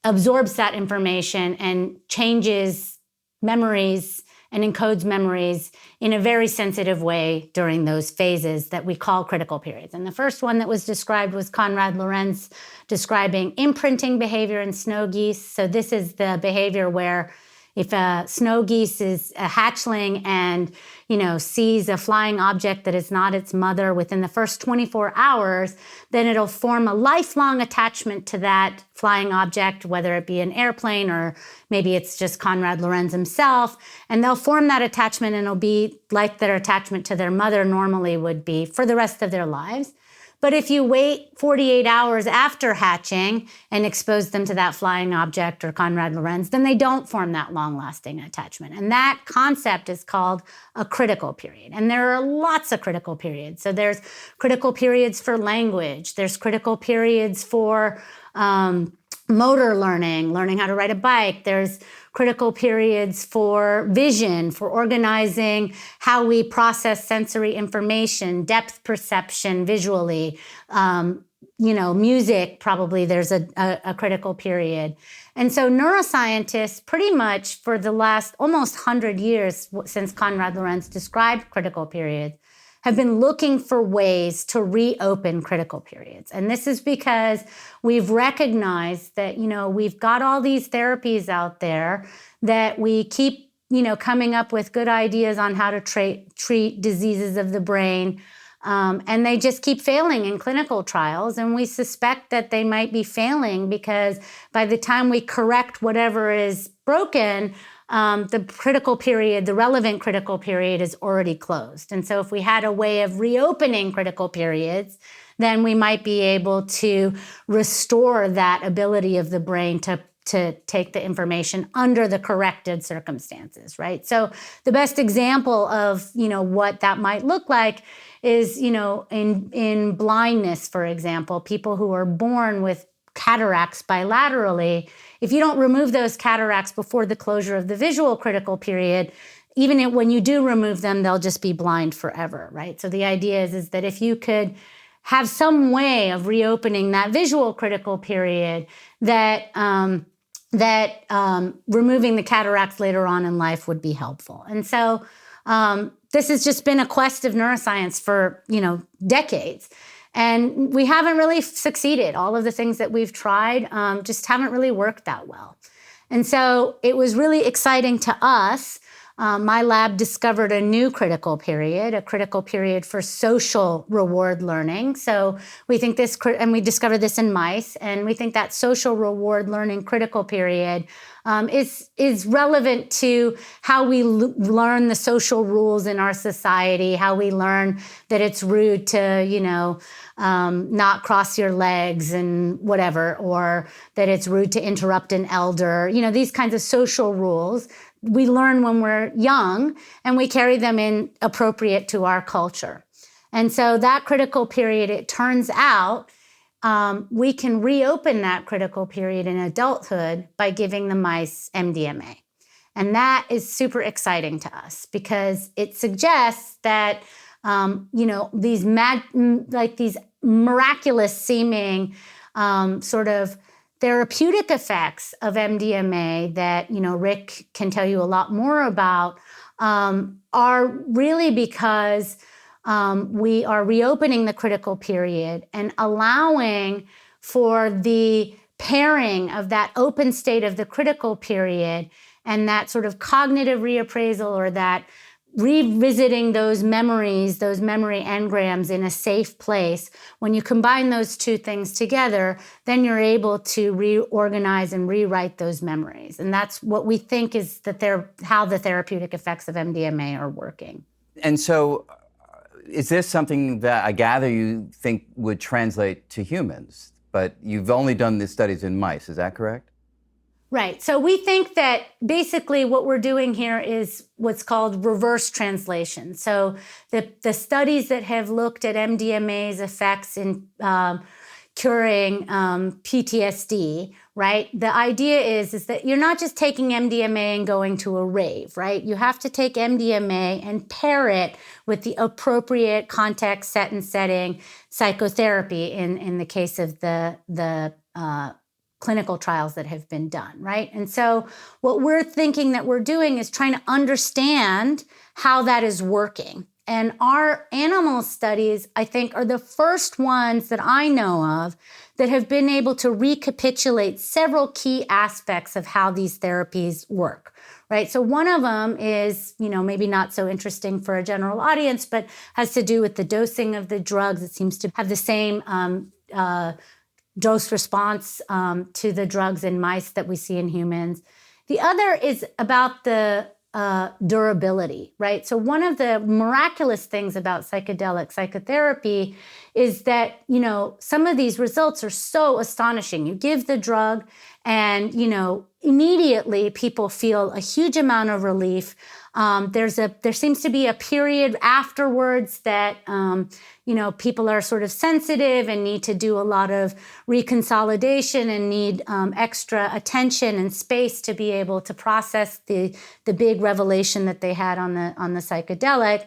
absorbs that information and changes memories and encodes memories in a very sensitive way during those phases that we call critical periods. And the first one that was described was Konrad Lorenz describing imprinting behavior in snow geese. So this is the behavior where if a snow geese is a hatchling and, sees a flying object that is not its mother within the first 24 hours, then it'll form a lifelong attachment to that flying object, whether it be an airplane or maybe it's just Konrad Lorenz himself. And they'll form that attachment and it'll be like their attachment to their mother normally would be for the rest of their lives. But if you wait 48 hours after hatching and expose them to that flying object or Konrad Lorenz, then they don't form that long-lasting attachment. And that concept is called a critical period. And there are lots of critical periods. So there's critical periods for language. There's critical periods for motor learning how to ride a bike. There's critical periods for vision, for organizing how we process sensory information, depth perception visually, music, probably there's a critical period. And so neuroscientists pretty much for the last almost 100 years since Konrad Lorenz described critical periods have been looking for ways to reopen critical periods. And this is because we've recognized that, we've got all these therapies out there that we keep, coming up with good ideas on how to treat diseases of the brain. And they just keep failing in clinical trials. And we suspect that they might be failing because by the time we correct whatever is broken, the critical period, the relevant critical period is already closed. And so if we had a way of reopening critical periods, then we might be able to restore that ability of the brain to take the information under the corrected circumstances, right? So the best example of, what that might look like is, in blindness, for example, people who are born with cataracts bilaterally, if you don't remove those cataracts before the closure of the visual critical period, even when you do remove them, they'll just be blind forever, right? So the idea is that if you could have some way of reopening that visual critical period, that removing the cataracts later on in life would be helpful. And so this has just been a quest of neuroscience for, decades. And we haven't really succeeded. All of the things that we've tried just haven't really worked that well. And so it was really exciting to us. My lab discovered a new critical period, a critical period for social reward learning. So we think and we discovered this in mice, and we think that social reward learning critical period is relevant to how we learn the social rules in our society, how we learn that it's rude to, not cross your legs and whatever, or that it's rude to interrupt an elder, these kinds of social rules. We learn when we're young and we carry them in appropriate to our culture. And so that critical period, it turns out, we can reopen that critical period in adulthood by giving the mice MDMA. And that is super exciting to us because it suggests that, these miraculous seeming sort of therapeutic effects of MDMA that, Rick can tell you a lot more about, are really because we are reopening the critical period and allowing for the pairing of that open state of the critical period and that sort of cognitive reappraisal or that revisiting those memories, those memory engrams in a safe place. When you combine those two things together, then you're able to reorganize and rewrite those memories. And that's what we think is how the therapeutic effects of MDMA are working. And so is this something that I gather you think would translate to humans? But you've only done the studies in mice, is that correct? Right. So we think that basically what we're doing here is what's called reverse translation. So the studies that have looked at MDMA's effects in curing PTSD, right? The idea is that you're not just taking MDMA and going to a rave, right? You have to take MDMA and pair it with the appropriate context, set and setting psychotherapy in the case of the clinical trials that have been done, right? And so what we're thinking that we're doing is trying to understand how that is working. And our animal studies, I think, are the first ones that I know of that have been able to recapitulate several key aspects of how these therapies work, right? So one of them is, maybe not so interesting for a general audience, but has to do with the dosing of the drugs. It seems to have the same dose response to the drugs in mice that we see in humans. The other is about the durability, right? So one of the miraculous things about psychedelic psychotherapy is that, some of these results are so astonishing. You give the drug and, immediately people feel a huge amount of relief. There seems to be a period afterwards that, people are sort of sensitive and need to do a lot of reconsolidation and need extra attention and space to be able to process the big revelation that they had on the psychedelic.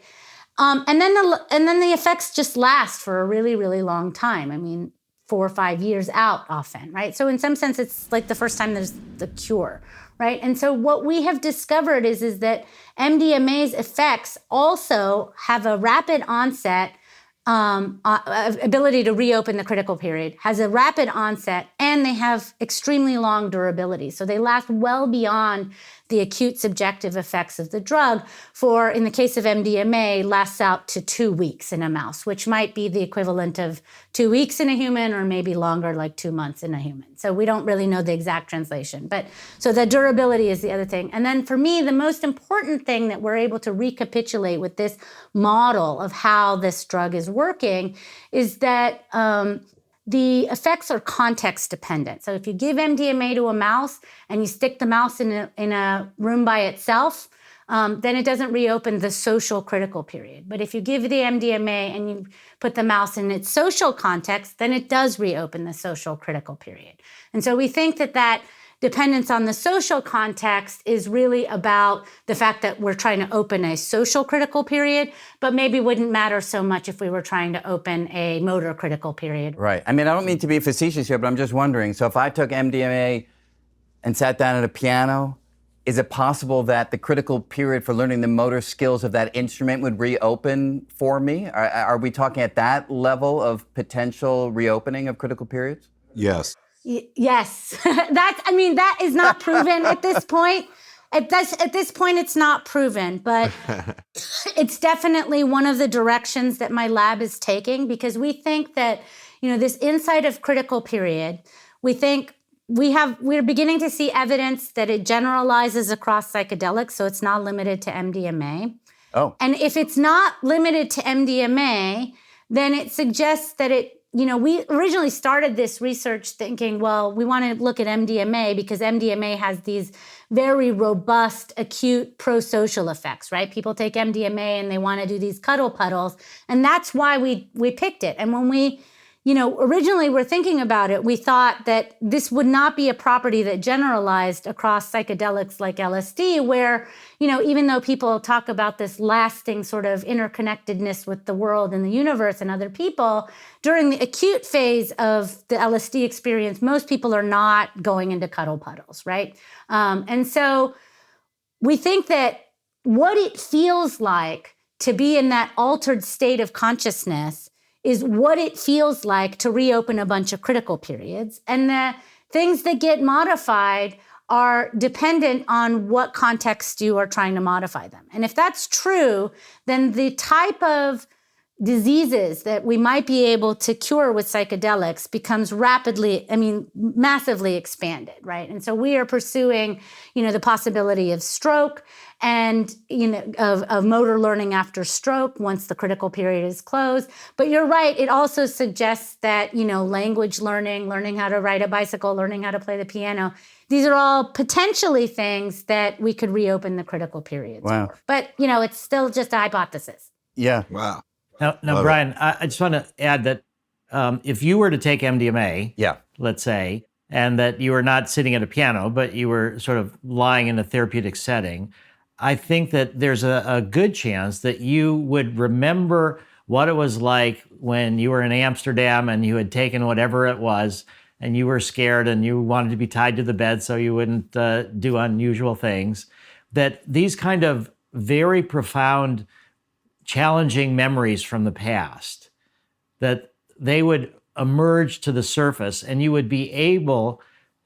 And then the effects just last for a really, really long time. I mean, 4 or 5 years out often, right? So in some sense, it's like the first time there's the cure, right? And so what we have discovered is that MDMA's effects also have a rapid onset, ability to reopen the critical period, has a rapid onset, and they have extremely long durability. So they last well beyond the acute subjective effects of the drug for, in the case of MDMA, lasts out to 2 weeks in a mouse, which might be the equivalent of 2 weeks in a human or maybe longer, like 2 months in a human. So we don't really know the exact translation. But so the durability is the other thing. And then for me, the most important thing that we're able to recapitulate with this model of how this drug is working is that the effects are context dependent. So if you give MDMA to a mouse and you stick the mouse in a room by itself, then it doesn't reopen the social critical period. But if you give the MDMA and you put the mouse in its social context, then it does reopen the social critical period. And so we think that dependence on the social context is really about the fact that we're trying to open a social critical period, but maybe wouldn't matter so much if we were trying to open a motor critical period. Right. I mean, I don't mean to be facetious here, but I'm just wondering, so if I took MDMA and sat down at a piano, is it possible that the critical period for learning the motor skills of that instrument would reopen for me? Are we talking at that level of potential reopening of critical periods? Yes. Yes. That is not proven at this point. At this point, it's not proven, but it's definitely one of the directions that my lab is taking, because we think that, this insight of critical period, we think we're beginning to see evidence that it generalizes across psychedelics, so it's not limited to MDMA. Oh. And if it's not limited to MDMA, then it suggests that we originally started this research thinking, well, we want to look at MDMA because MDMA has these very robust, acute pro-social effects, right? People take MDMA and they want to do these cuddle puddles. And that's why we picked it. And when we, originally were thinking about it, we thought that this would not be a property that generalized across psychedelics like LSD, where, even though people talk about this lasting sort of interconnectedness with the world and the universe and other people, during the acute phase of the LSD experience, most people are not going into cuddle puddles, right? And so we think that what it feels like to be in that altered state of consciousness is what it feels like to reopen a bunch of critical periods. And the things that get modified are dependent on what context you are trying to modify them. And if that's true, then the type of diseases that we might be able to cure with psychedelics becomes massively expanded, right? And so we are pursuing, the possibility of stroke and, of motor learning after stroke once the critical period is closed. But you're right, it also suggests that, language learning how to ride a bicycle, learning how to play the piano, these are all potentially things that we could reopen the critical periods for. But, it's still just a hypothesis. Yeah. Wow. Now Brian, I just want to add that if you were to take MDMA, Yeah. let's say, and that you were not sitting at a piano, but you were sort of lying in a therapeutic setting, I think that there's a good chance that you would remember what it was like when you were in Amsterdam and you had taken whatever it was and you were scared and you wanted to be tied to the bed so you wouldn't do unusual things. That these kind of very profound, challenging memories from the past, that they would emerge to the surface and you would be able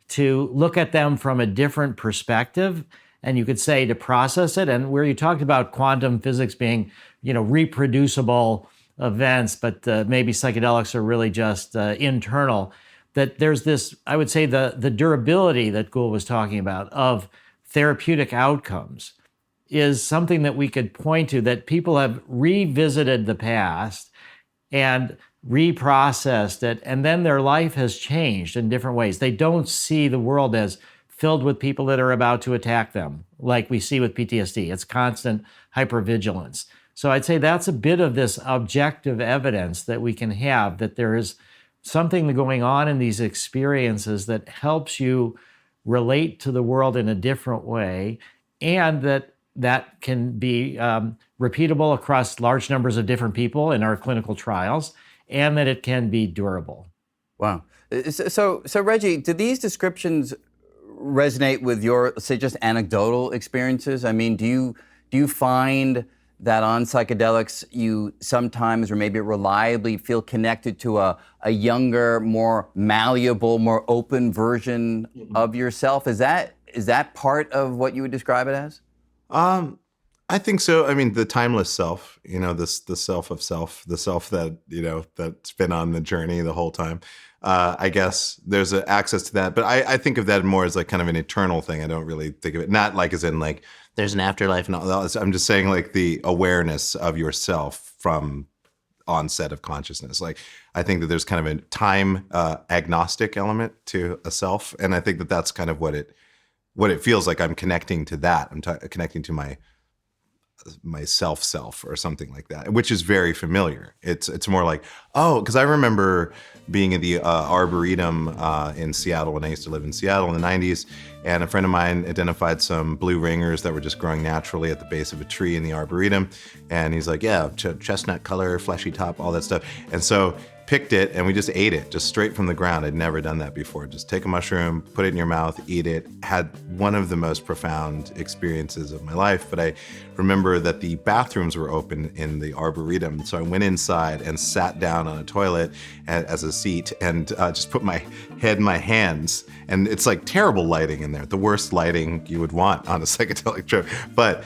to look at them from a different perspective, and you could say to process it. And where you talked about quantum physics being, reproducible events, but maybe psychedelics are really just internal, that there's this, I would say, the durability that Gül was talking about of therapeutic outcomes is something that we could point to, that people have revisited the past and reprocessed it, and then their life has changed in different ways. They don't see the world as filled with people that are about to attack them, like we see with PTSD. It's constant hypervigilance. So I'd say that's a bit of this objective evidence that we can have, that there is something going on in these experiences that helps you relate to the world in a different way, and that can be repeatable across large numbers of different people in our clinical trials, and that it can be durable. Wow. So Reggie, do these descriptions resonate with your, say, just anecdotal experiences? I mean, do you find that on psychedelics you sometimes, or maybe reliably, feel connected to a younger, more malleable, more open version of yourself? Is that part of what you would describe it as? I think so. I mean, the timeless self, the self of self, the self that, that's been on the journey the whole time. I guess there's access to that. But I think of that more as like kind of an eternal thing. I don't really think of it, not like as in like there's an afterlife and all that. I'm just saying like the awareness of yourself from onset of consciousness. Like, I think that there's kind of a time agnostic element to a self. And I think that that's kind of what it feels like. I'm connecting to that. I'm connecting to my self or something like that, which is very familiar. It's more like, because I remember being at the Arboretum in Seattle when I used to live in Seattle in the 90s, and a friend of mine identified some blue ringers that were just growing naturally at the base of a tree in the Arboretum, and he's like, yeah, chestnut color, fleshy top, all that stuff. And so picked it and we just ate it, just straight from the ground. I'd never done that before. Just take a mushroom, put it in your mouth, eat it. Had one of the most profound experiences of my life. But I remember that the bathrooms were open in the Arboretum. So I went inside and sat down on a toilet as a seat and just put my head in my hands. And it's like terrible lighting in there, the worst lighting you would want on a psychedelic trip. But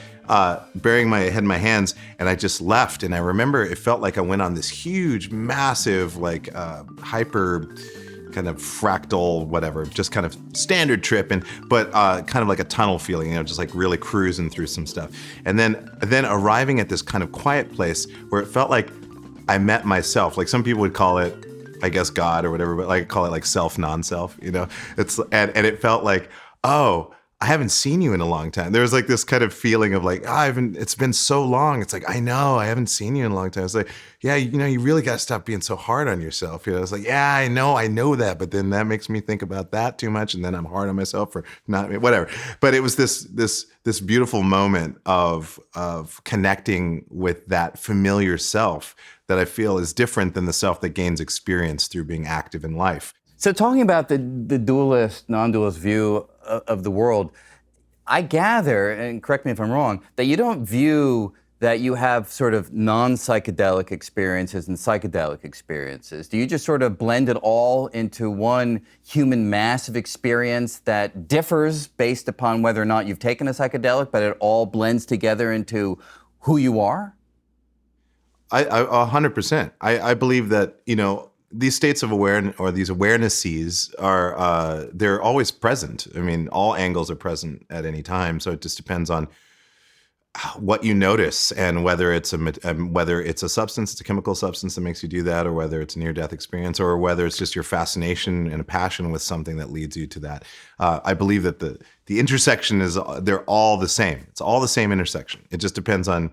burying my head in my hands, and I just left. And I remember it felt like I went on this huge, massive, like hyper kind of fractal, whatever, just kind of standard trip, but kind of like a tunnel feeling, just like really cruising through some stuff. And then arriving at this kind of quiet place where it felt like I met myself. Like some people would call it, I guess, God or whatever, but I call it like self, non-self, It's and it felt like, oh, I haven't seen you in a long time. There was like this kind of feeling of like, it's been so long. It's like, I know, I haven't seen you in a long time. It's like, yeah, you really got to stop being so hard on yourself. It's like, yeah, I know that. But then that makes me think about that too much. And then I'm hard on myself for not, whatever. But it was this beautiful moment of connecting with that familiar self that I feel is different than the self that gains experience through being active in life. So talking about the dualist, non-dualist view of the world, I gather, and correct me if I'm wrong, that you don't view that you have sort of non-psychedelic experiences and psychedelic experiences. Do you just sort of blend it all into one human massive experience that differs based upon whether or not you've taken a psychedelic, but it all blends together into who you are? I 100%. I believe that, these states of awareness or these awarenesses are, they're always present. I mean, all angles are present at any time. So it just depends on what you notice and whether it's a substance, it's a chemical substance that makes you do that, or whether it's a near-death experience, or whether it's just your fascination and a passion with something that leads you to that. I believe that the intersection they're all the same. It's all the same intersection. It just depends on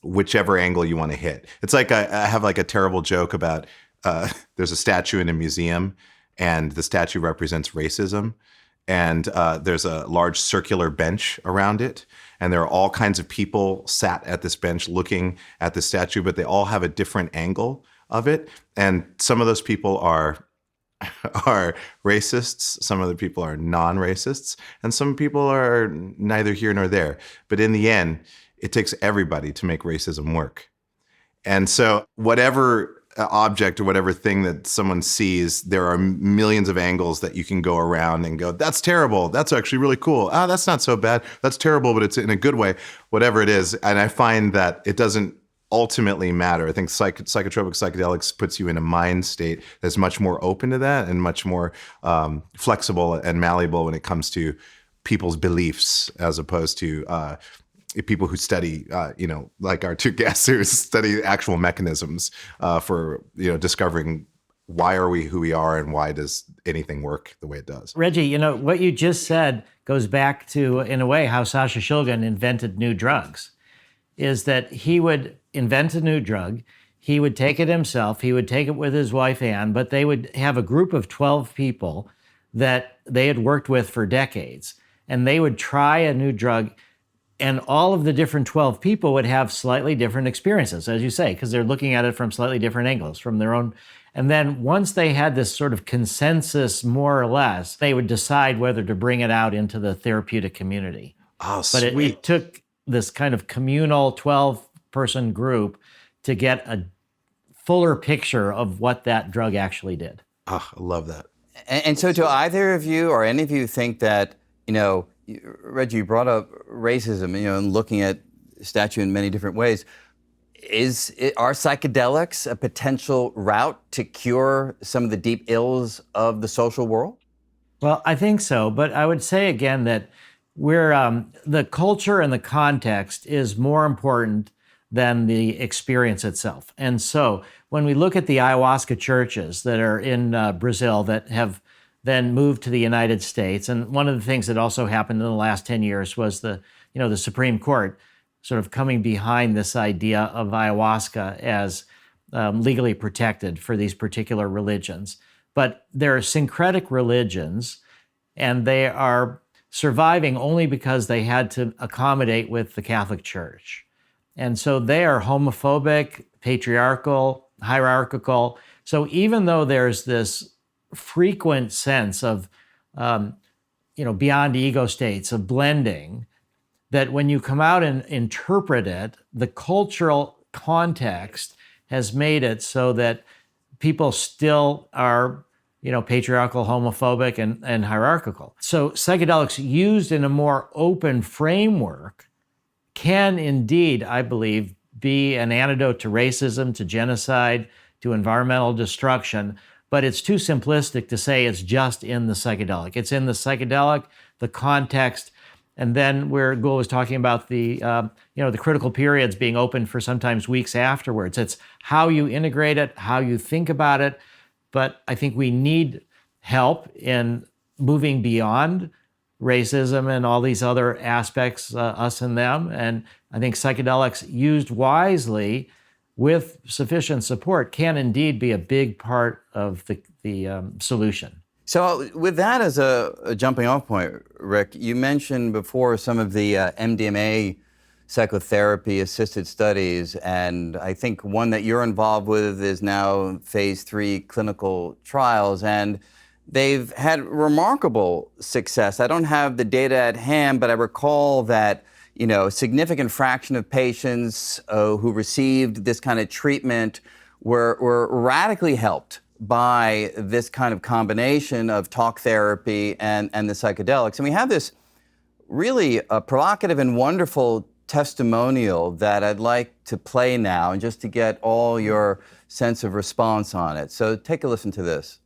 whichever angle you want to hit. It's like I have like a terrible joke about there's a statue in a museum, and the statue represents racism. And there's a large circular bench around it. And there are all kinds of people sat at this bench looking at the statue, but they all have a different angle of it. And some of those people are racists, some other people are non-racists, and some people are neither here nor there. But in the end, it takes everybody to make racism work. And so whatever object or whatever thing that someone sees, there are millions of angles that you can go around and go, that's terrible. That's actually really cool. Ah, that's not so bad. That's terrible, but it's in a good way, whatever it is. And I find that it doesn't ultimately matter. I think psychotropic psychedelics puts you in a mind state that's much more open to that and much more flexible and malleable when it comes to people's beliefs, as opposed to people who study, like our two guests who study actual mechanisms for, discovering why are we who we are and why does anything work the way it does. Reggie, what you just said goes back to, in a way, how Sasha Shulgin invented new drugs, is that he would invent a new drug, he would take it himself, he would take it with his wife Anne, but they would have a group of 12 people that they had worked with for decades, and they would try a new drug. And all of the different 12 people would have slightly different experiences, as you say, because they're looking at it from slightly different angles, from their own. And then once they had this sort of consensus, more or less, they would decide whether to bring it out into the therapeutic community. Oh, but sweet. it took this kind of communal 12-person group to get a fuller picture of what that drug actually did. Oh, I love that. And so do either of you or any of you think that, Reggie, you brought up racism, and looking at statue in many different ways. Are psychedelics a potential route to cure some of the deep ills of the social world? Well, I think so, but I would say again that the culture and the context is more important than the experience itself. And so when we look at the ayahuasca churches that are in Brazil that have then moved to the United States. And one of the things that also happened in the last 10 years was the Supreme Court sort of coming behind this idea of ayahuasca as legally protected for these particular religions. But they're syncretic religions, and they are surviving only because they had to accommodate with the Catholic Church. And so they are homophobic, patriarchal, hierarchical. So even though there's this frequent sense of, beyond ego states of blending, that when you come out and interpret it, the cultural context has made it so that people still are, patriarchal, homophobic, and hierarchical. So psychedelics used in a more open framework can indeed, I believe, be an antidote to racism, to genocide, to environmental destruction. But it's too simplistic to say it's just in the psychedelic. It's in the psychedelic, the context, and then where Gül was talking about the critical periods being open for sometimes weeks afterwards. It's how you integrate it, how you think about it. But I think we need help in moving beyond racism and all these other aspects, us and them. And I think psychedelics used wisely with sufficient support can indeed be a big part of the solution. So with that as a jumping off point, Rick, you mentioned before some of the MDMA psychotherapy assisted studies, and I think one that you're involved with is now phase 3 clinical trials, and they've had remarkable success. I don't have the data at hand, but I recall that a significant fraction of patients who received this kind of treatment were radically helped by this kind of combination of talk therapy and the psychedelics. And we have this really provocative and wonderful testimonial that I'd like to play now, and just to get all your sense of response on it. So take a listen to this.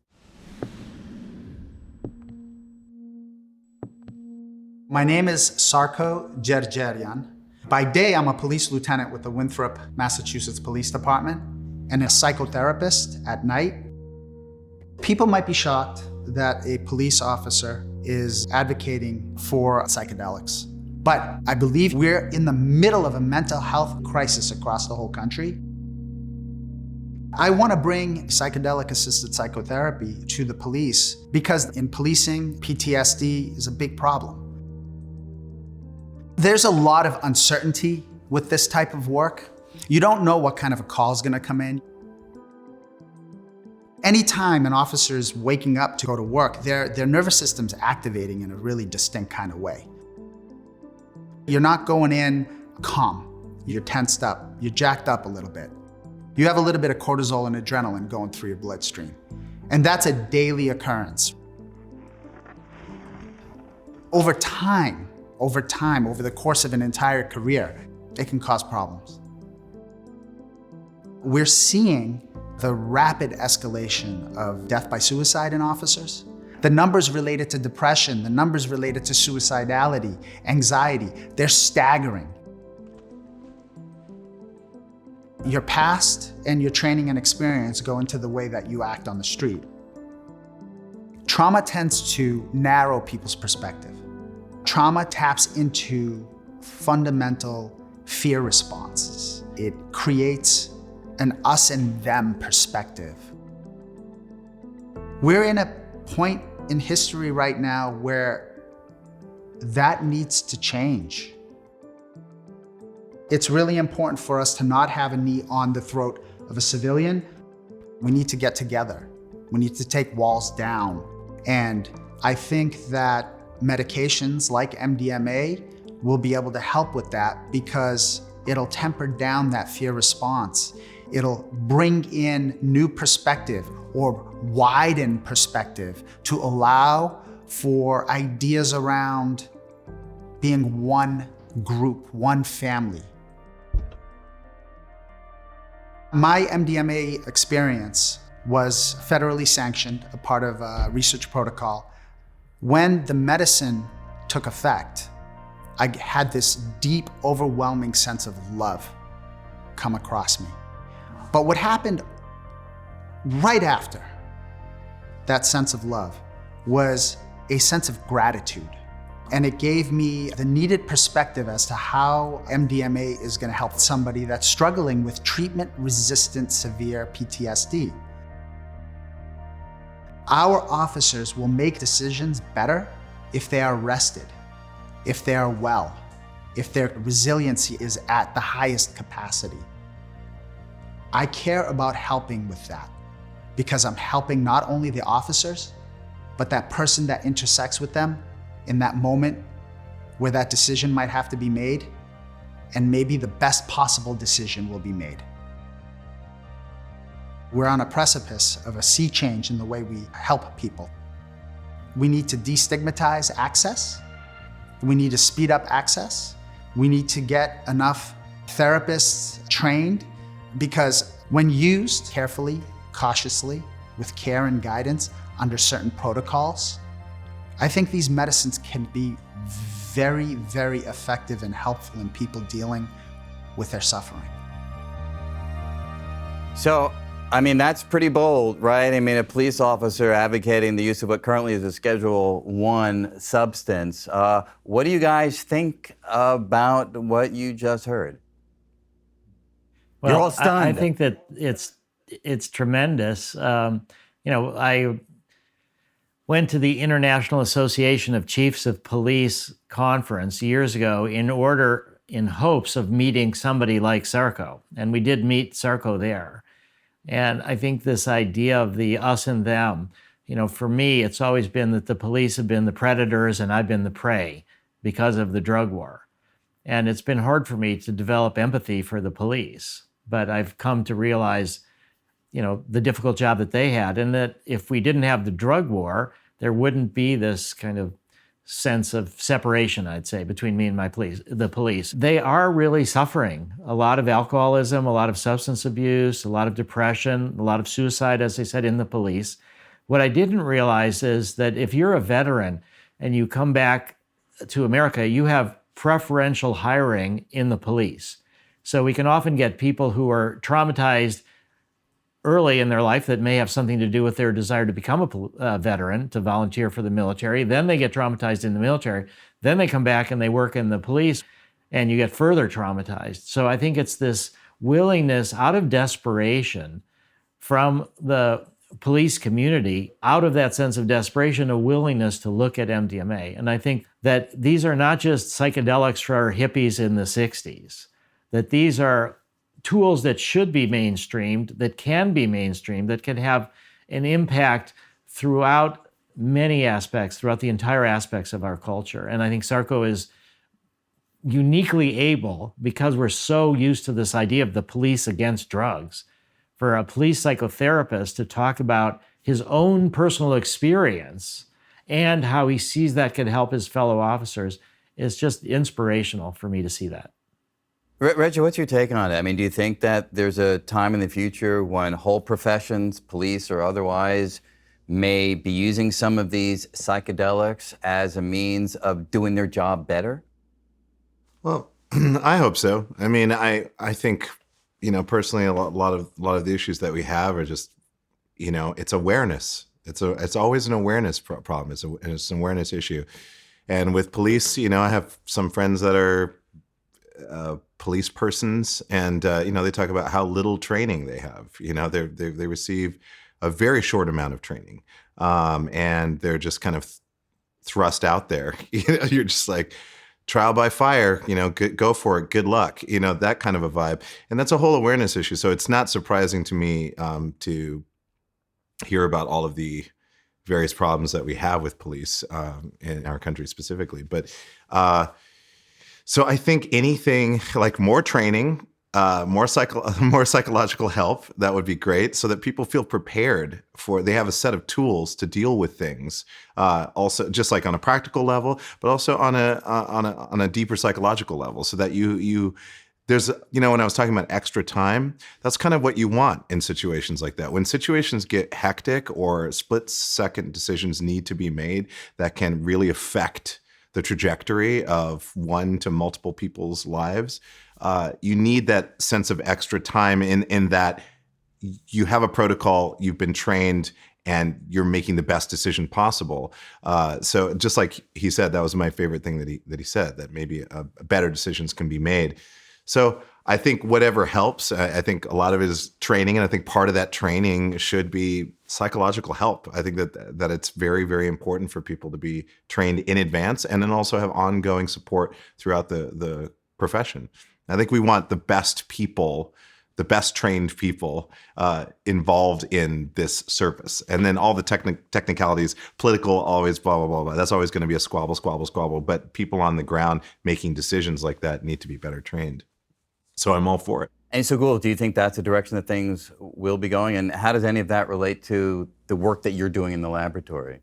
My name is Sarko Gergerian. By day, I'm a police lieutenant with the Winthrop, Massachusetts Police Department and a psychotherapist at night. People might be shocked that a police officer is advocating for psychedelics. But I believe we're in the middle of a mental health crisis across the whole country. I want to bring psychedelic-assisted psychotherapy to the police because in policing, PTSD is a big problem. There's a lot of uncertainty with this type of work. You don't know what kind of a call is going to come in. Anytime an officer is waking up to go to work, their nervous system's activating in a really distinct kind of way. You're not going in calm. You're tensed up. You're jacked up a little bit. You have a little bit of cortisol and adrenaline going through your bloodstream. And that's a daily occurrence. Over time, over the course of an entire career, it can cause problems. We're seeing the rapid escalation of death by suicide in officers. The numbers related to depression, the numbers related to suicidality, anxiety, they're staggering. Your past and your training and experience go into the way that you act on the street. Trauma tends to narrow people's perspective. Trauma taps into fundamental fear responses. It creates an us and them perspective. We're in a point in history right now where that needs to change. It's really important for us to not have a knee on the throat of a civilian. We need to get together. We need to take walls down. And I think that medications like MDMA will be able to help with that because it'll temper down that fear response. It'll bring in new perspective or widen perspective to allow for ideas around being one group, one family. My MDMA experience was federally sanctioned, a part of a research protocol. When the medicine took effect, I had this deep, overwhelming sense of love come across me. But what happened right after that sense of love was a sense of gratitude. And it gave me the needed perspective as to how MDMA is going to help somebody that's struggling with treatment-resistant severe PTSD. Our officers will make decisions better if they are rested, if they are well, if their resiliency is at the highest capacity. I care about helping with that because I'm helping not only the officers, but that person that intersects with them in that moment where that decision might have to be made, and maybe the best possible decision will be made. We're on a precipice of a sea change in the way we help people. We need to destigmatize access. We need to speed up access. We need to get enough therapists trained because when used carefully, cautiously, with care and guidance under certain protocols, I think these medicines can be very, very effective and helpful in people dealing with their suffering. So, I mean, that's pretty bold, right? I mean, a police officer advocating the use of what currently is a Schedule I substance. What do you guys think about what you just heard? Well, You're all stunned. I think that it's tremendous. I went to the International Association of Chiefs of Police conference years ago in hopes of meeting somebody like Sarko. And we did meet Sarko there. And I think this idea of the us and them, for me, it's always been that the police have been the predators and I've been the prey because of the drug war. And it's been hard for me to develop empathy for the police. But I've come to realize, the difficult job that they had, and that if we didn't have the drug war, there wouldn't be this kind of sense of separation, I'd say, between me and the police. They are really suffering. A lot of alcoholism, a lot of substance abuse, a lot of depression, a lot of suicide, as I said, in the police. What I didn't realize is that if you're a veteran and you come back to America, you have preferential hiring in the police. So we can often get people who are traumatized early in their life that may have something to do with their desire to become a veteran, to volunteer for the military. Then they get traumatized in the military. Then they come back and they work in the police, and you get further traumatized. So I think it's this willingness out of desperation from the police community out of that sense of desperation, a willingness to look at MDMA. And I think that these are not just psychedelics for our hippies in the 60s, that these are tools that should be mainstreamed, that can be mainstreamed, that can have an impact throughout many aspects, throughout the entire aspects of our culture. And I think Sarko is uniquely able, because we're so used to this idea of the police against drugs, for a police psychotherapist to talk about his own personal experience and how he sees that can help his fellow officers is just inspirational for me to see that. Reggie, what's your take on it? I mean, do you think that there's a time in the future when whole professions, police or otherwise, may be using some of these psychedelics as a means of doing their job better? Well, I hope so. I mean, I think, personally, a lot of the issues that we have are just, it's awareness. It's always an awareness problem. It's an awareness issue. And with police, I have some friends that are police persons, and they talk about how little training they have. They receive a very short amount of training, and they're just kind of thrust out there. You're just like, trial by fire, go for it, good luck, that kind of a vibe. And that's a whole awareness issue. So it's not surprising to me to hear about all of the various problems that we have with police in our country specifically. But so I think anything like more training, more psychological help, that would be great, so that people feel prepared they have a set of tools to deal with things. Also, just like on a practical level, but also on a deeper psychological level, so that there's, when I was talking about extra time, that's kind of what you want in situations like that. When situations get hectic or split-second decisions need to be made that can really affect the trajectory of one to multiple people's lives, you need that sense of extra time in that you have a protocol, you've been trained, and you're making the best decision possible. So just like he said, that was my favorite thing that he said, that maybe better decisions can be made. So I think whatever helps, I think a lot of it is training, and I think part of that training should be psychological help. I think that it's very, very important for people to be trained in advance, and then also have ongoing support throughout the profession. I think we want the best people, the best trained people involved in this service. And then all the technicalities, political, always blah, blah, blah, blah. That's always going to be a squabble. But people on the ground making decisions like that need to be better trained. So I'm all for it. And so, Gül, do you think that's the direction that things will be going? And how does any of that relate to the work that you're doing in the laboratory?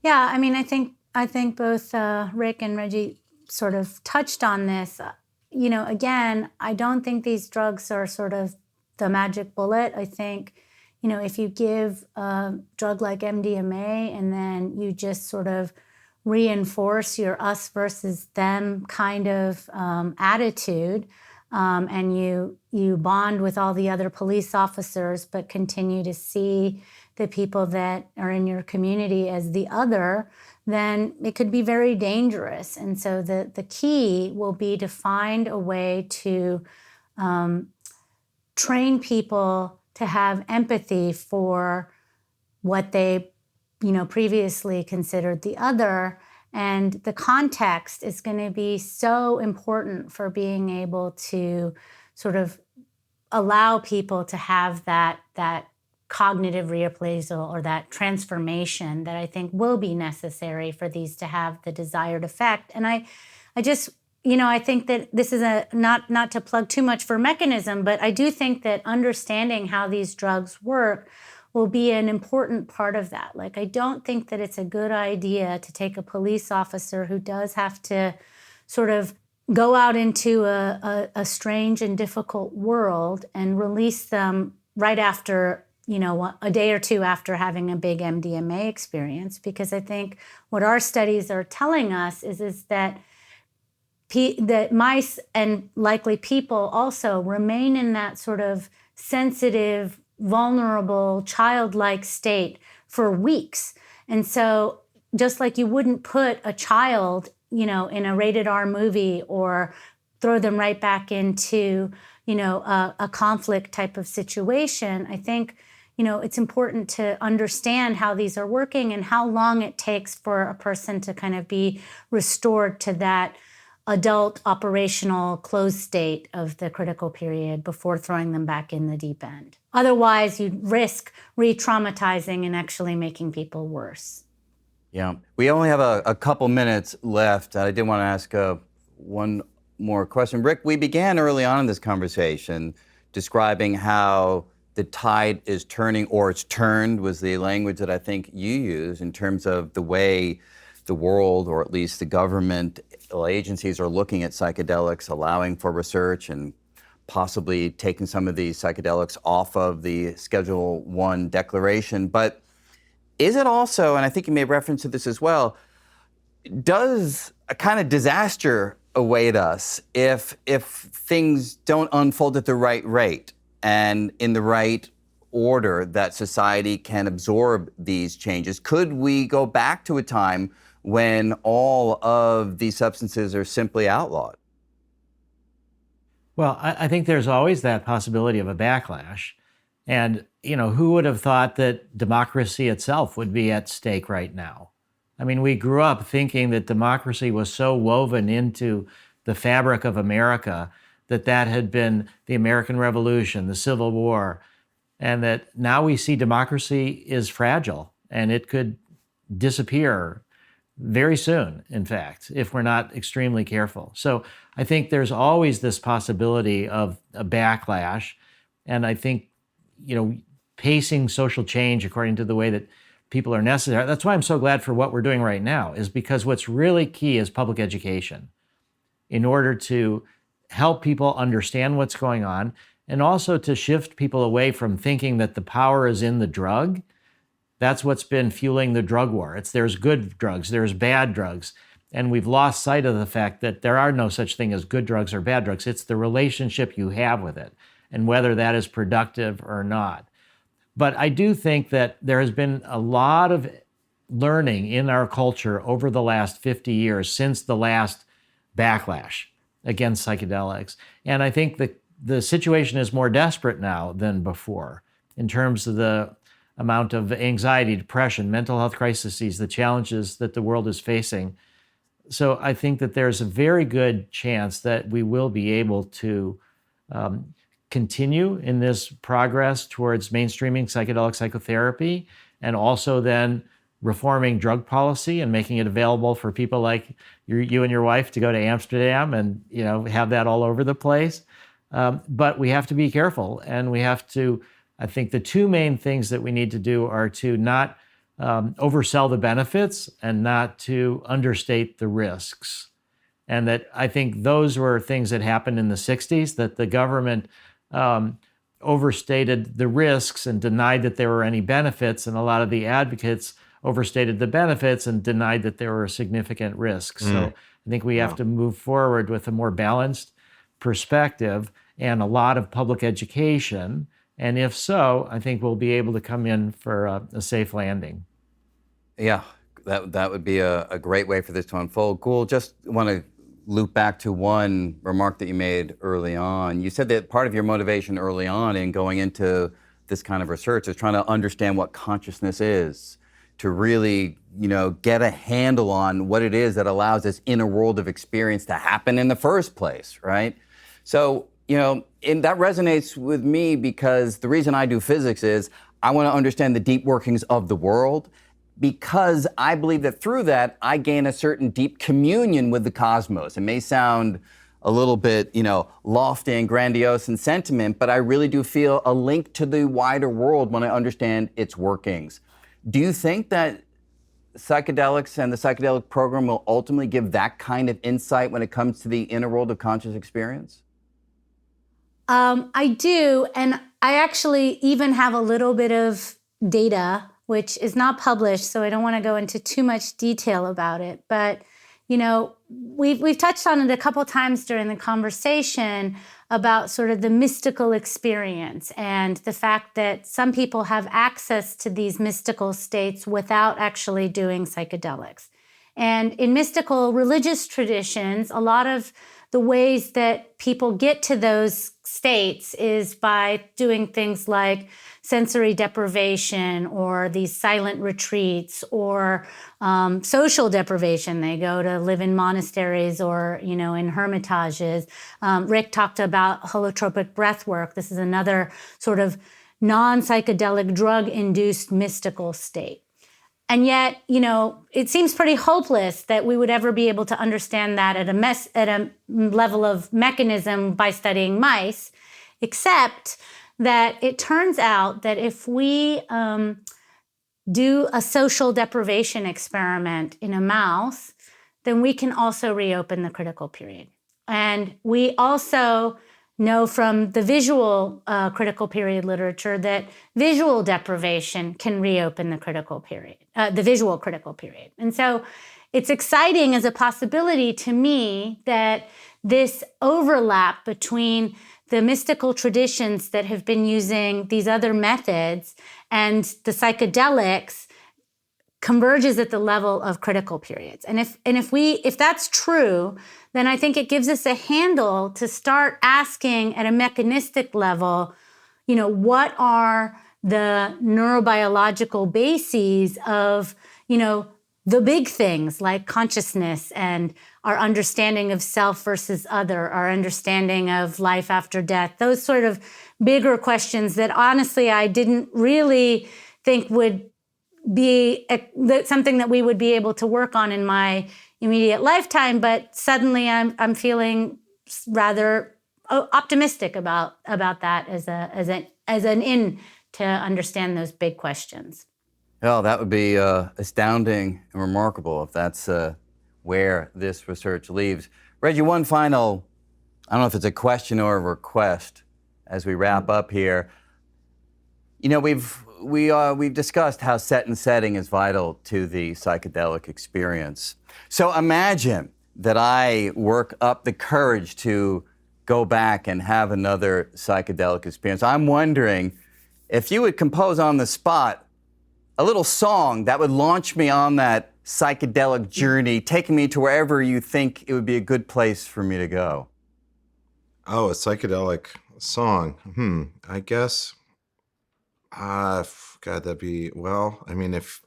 Yeah, I mean, I think both Rick and Reggie sort of touched on this. Again, I don't think these drugs are sort of the magic bullet. I think, if you give a drug like MDMA and then you just sort of reinforce your us versus them kind of attitude, and you bond with all the other police officers, but continue to see the people that are in your community as the other, then it could be very dangerous. And so the key will be to find a way to train people to have empathy for what they, previously considered the other. And the context is going to be so important for being able to sort of allow people to have that cognitive reappraisal or that transformation that I think will be necessary for these to have the desired effect. And I just, I think that this is not to plug too much for mechanism, but I do think that understanding how these drugs work will be an important part of that. Like, I don't think that it's a good idea to take a police officer who does have to sort of go out into a strange and difficult world and release them right after, a day or two after having a big MDMA experience. Because I think what our studies are telling us is that that mice and likely people also remain in that sort of sensitive, vulnerable, childlike state for weeks. And so just like you wouldn't put a child, in a rated R movie or throw them right back into, a conflict type of situation, I think, it's important to understand how these are working and how long it takes for a person to kind of be restored to that adult operational closed state of the critical period before throwing them back in the deep end. Otherwise, you risk re-traumatizing and actually making people worse. Yeah, we only have a couple minutes left. I did want to ask one more question. Rick, we began early on in this conversation describing how the tide is turning, or it's turned was the language that I think you use in terms of the way the world, or at least the government agencies, are looking at psychedelics, allowing for research and possibly taking some of these psychedelics off of the Schedule I declaration. But is it also, and I think you made reference to this as well, does a kind of disaster await us if things don't unfold at the right rate and in the right order that society can absorb these changes? Could we go back to a time when all of these substances are simply outlawed? Well, I think there's always that possibility of a backlash. And, who would have thought that democracy itself would be at stake right now? I mean, we grew up thinking that democracy was so woven into the fabric of America that had been the American Revolution, the Civil War, and that now we see democracy is fragile and it could disappear very soon, in fact, if we're not extremely careful. So I think there's always this possibility of a backlash. And I think, pacing social change according to the way that people are necessary. That's why I'm so glad for what we're doing right now, is because what's really key is public education in order to help people understand what's going on, and also to shift people away from thinking that the power is in the drug. That's what's been fueling the drug war. There's good drugs, there's bad drugs, and we've lost sight of the fact that there are no such thing as good drugs or bad drugs. It's the relationship you have with it and whether that is productive or not. But I do think that there has been a lot of learning in our culture over the last 50 years since the last backlash against psychedelics. And I think the situation is more desperate now than before in terms of the amount of anxiety, depression, mental health crises, the challenges that the world is facing. So I think that there's a very good chance that we will be able to continue in this progress towards mainstreaming psychedelic psychotherapy, and also then reforming drug policy and making it available for people like you and your wife to go to Amsterdam and have that all over the place. But we have to be careful, and we have to, I think the two main things that we need to do are to not oversell the benefits and not to understate the risks. And that I think those were things that happened in the 60s, that the government overstated the risks and denied that there were any benefits, and a lot of the advocates overstated the benefits and denied that there were significant risks. So I think we have to move forward with a more balanced perspective and a lot of public education. And if so, I think we'll be able to come in for a safe landing. Yeah, that would be a great way for this to unfold. Gül, just want to loop back to one remark that you made early on. You said that part of your motivation early on in going into this kind of research is trying to understand what consciousness is, to really, get a handle on what it is that allows this inner world of experience to happen in the first place, right? So, and that resonates with me because the reason I do physics is I want to understand the deep workings of the world, because I believe that through that, I gain a certain deep communion with the cosmos. It may sound a little bit, lofty and grandiose in sentiment, but I really do feel a link to the wider world when I understand its workings. Do you think that psychedelics and the psychedelic program will ultimately give that kind of insight when it comes to the inner world of conscious experience? I do, and I actually even have a little bit of data, which is not published, so I don't want to go into too much detail about it. But, we've touched on it a couple times during the conversation about sort of the mystical experience and the fact that some people have access to these mystical states without actually doing psychedelics. And in mystical religious traditions, a lot of the ways that people get to those states is by doing things like sensory deprivation or these silent retreats or social deprivation. They go to live in monasteries or, in hermitages. Rick talked about holotropic breath work. This is another sort of non-psychedelic drug-induced mystical state. And yet, it seems pretty hopeless that we would ever be able to understand that at a level of mechanism by studying mice, except that it turns out that if we do a social deprivation experiment in a mouse, then we can also reopen the critical period. And we also know from the visual critical period literature that visual deprivation can reopen the critical period, the visual critical period. And so it's exciting as a possibility to me that this overlap between the mystical traditions that have been using these other methods and the psychedelics converges at the level of critical periods. And if that's true, then I think it gives us a handle to start asking at a mechanistic level, what are the neurobiological bases of, the big things like consciousness and our understanding of self versus other, our understanding of life after death, those sort of bigger questions that honestly I didn't really think would be something that we would be able to work on in my immediate lifetime, but suddenly I'm feeling rather optimistic about that as an in to understand those big questions. Well, that would be astounding and remarkable if that's where this research leaves. Reggie, one final, I don't know if it's a question or a request as we wrap up here. We've discussed how set and setting is vital to the psychedelic experience. So imagine that I work up the courage to go back and have another psychedelic experience. I'm wondering if you would compose on the spot a little song that would launch me on that psychedelic journey, taking me to wherever you think it would be a good place for me to go. Oh, a psychedelic song. I guess. God, that'd be, if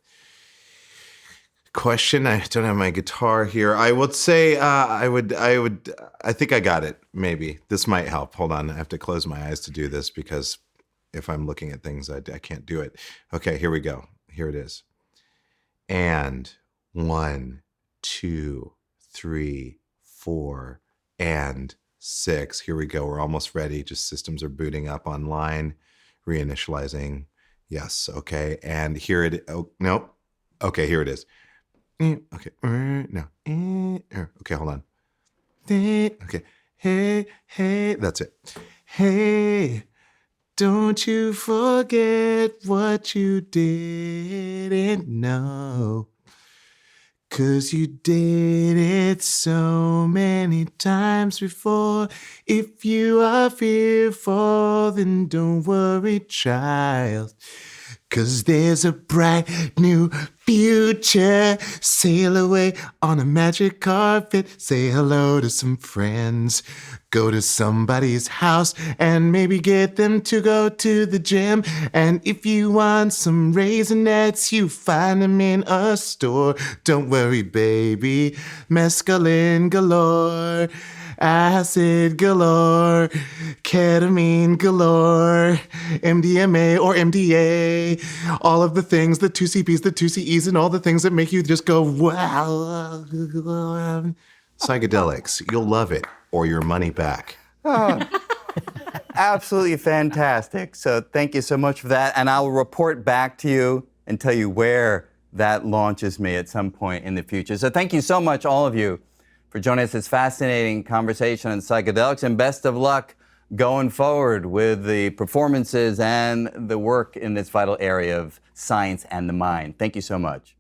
question, I don't have my guitar here. I would say, I think I got it, maybe. This might help. Hold on, I have to close my eyes to do this because if I'm looking at things, I can't do it. Okay, here we go. Here it is. And 1, 2, 3, 4, and 6. Here we go. We're almost ready. Just systems are booting up online, reinitializing. Yes. Okay. And here it. Oh no. Okay. Here it is. Okay. No. Okay. Hold on. Okay. Hey. That's it. Hey. Don't you forget what you didn't know. 'Cause you did it so many times before. If you are fearful, then don't worry, child. 'Cause there's a bright new future. Sail away on a magic carpet. Say hello to some friends. Go to somebody's house and maybe get them to go to the gym. And if you want some Raisinets, you find them in a store. Don't worry, baby. Mescaline galore. Acid galore, ketamine galore, MDMA or MDA, all of the things, the 2CPs, the 2CEs, and all the things that make you just go, wow. Psychedelics, you'll love it, or your money back. Oh, absolutely fantastic. So thank you so much for that, and I'll report back to you and tell you where that launches me at some point in the future. So thank you so much, all of you, for joining us. This fascinating conversation on psychedelics, and best of luck going forward with the performances and the work in this vital area of science and the mind. Thank you so much.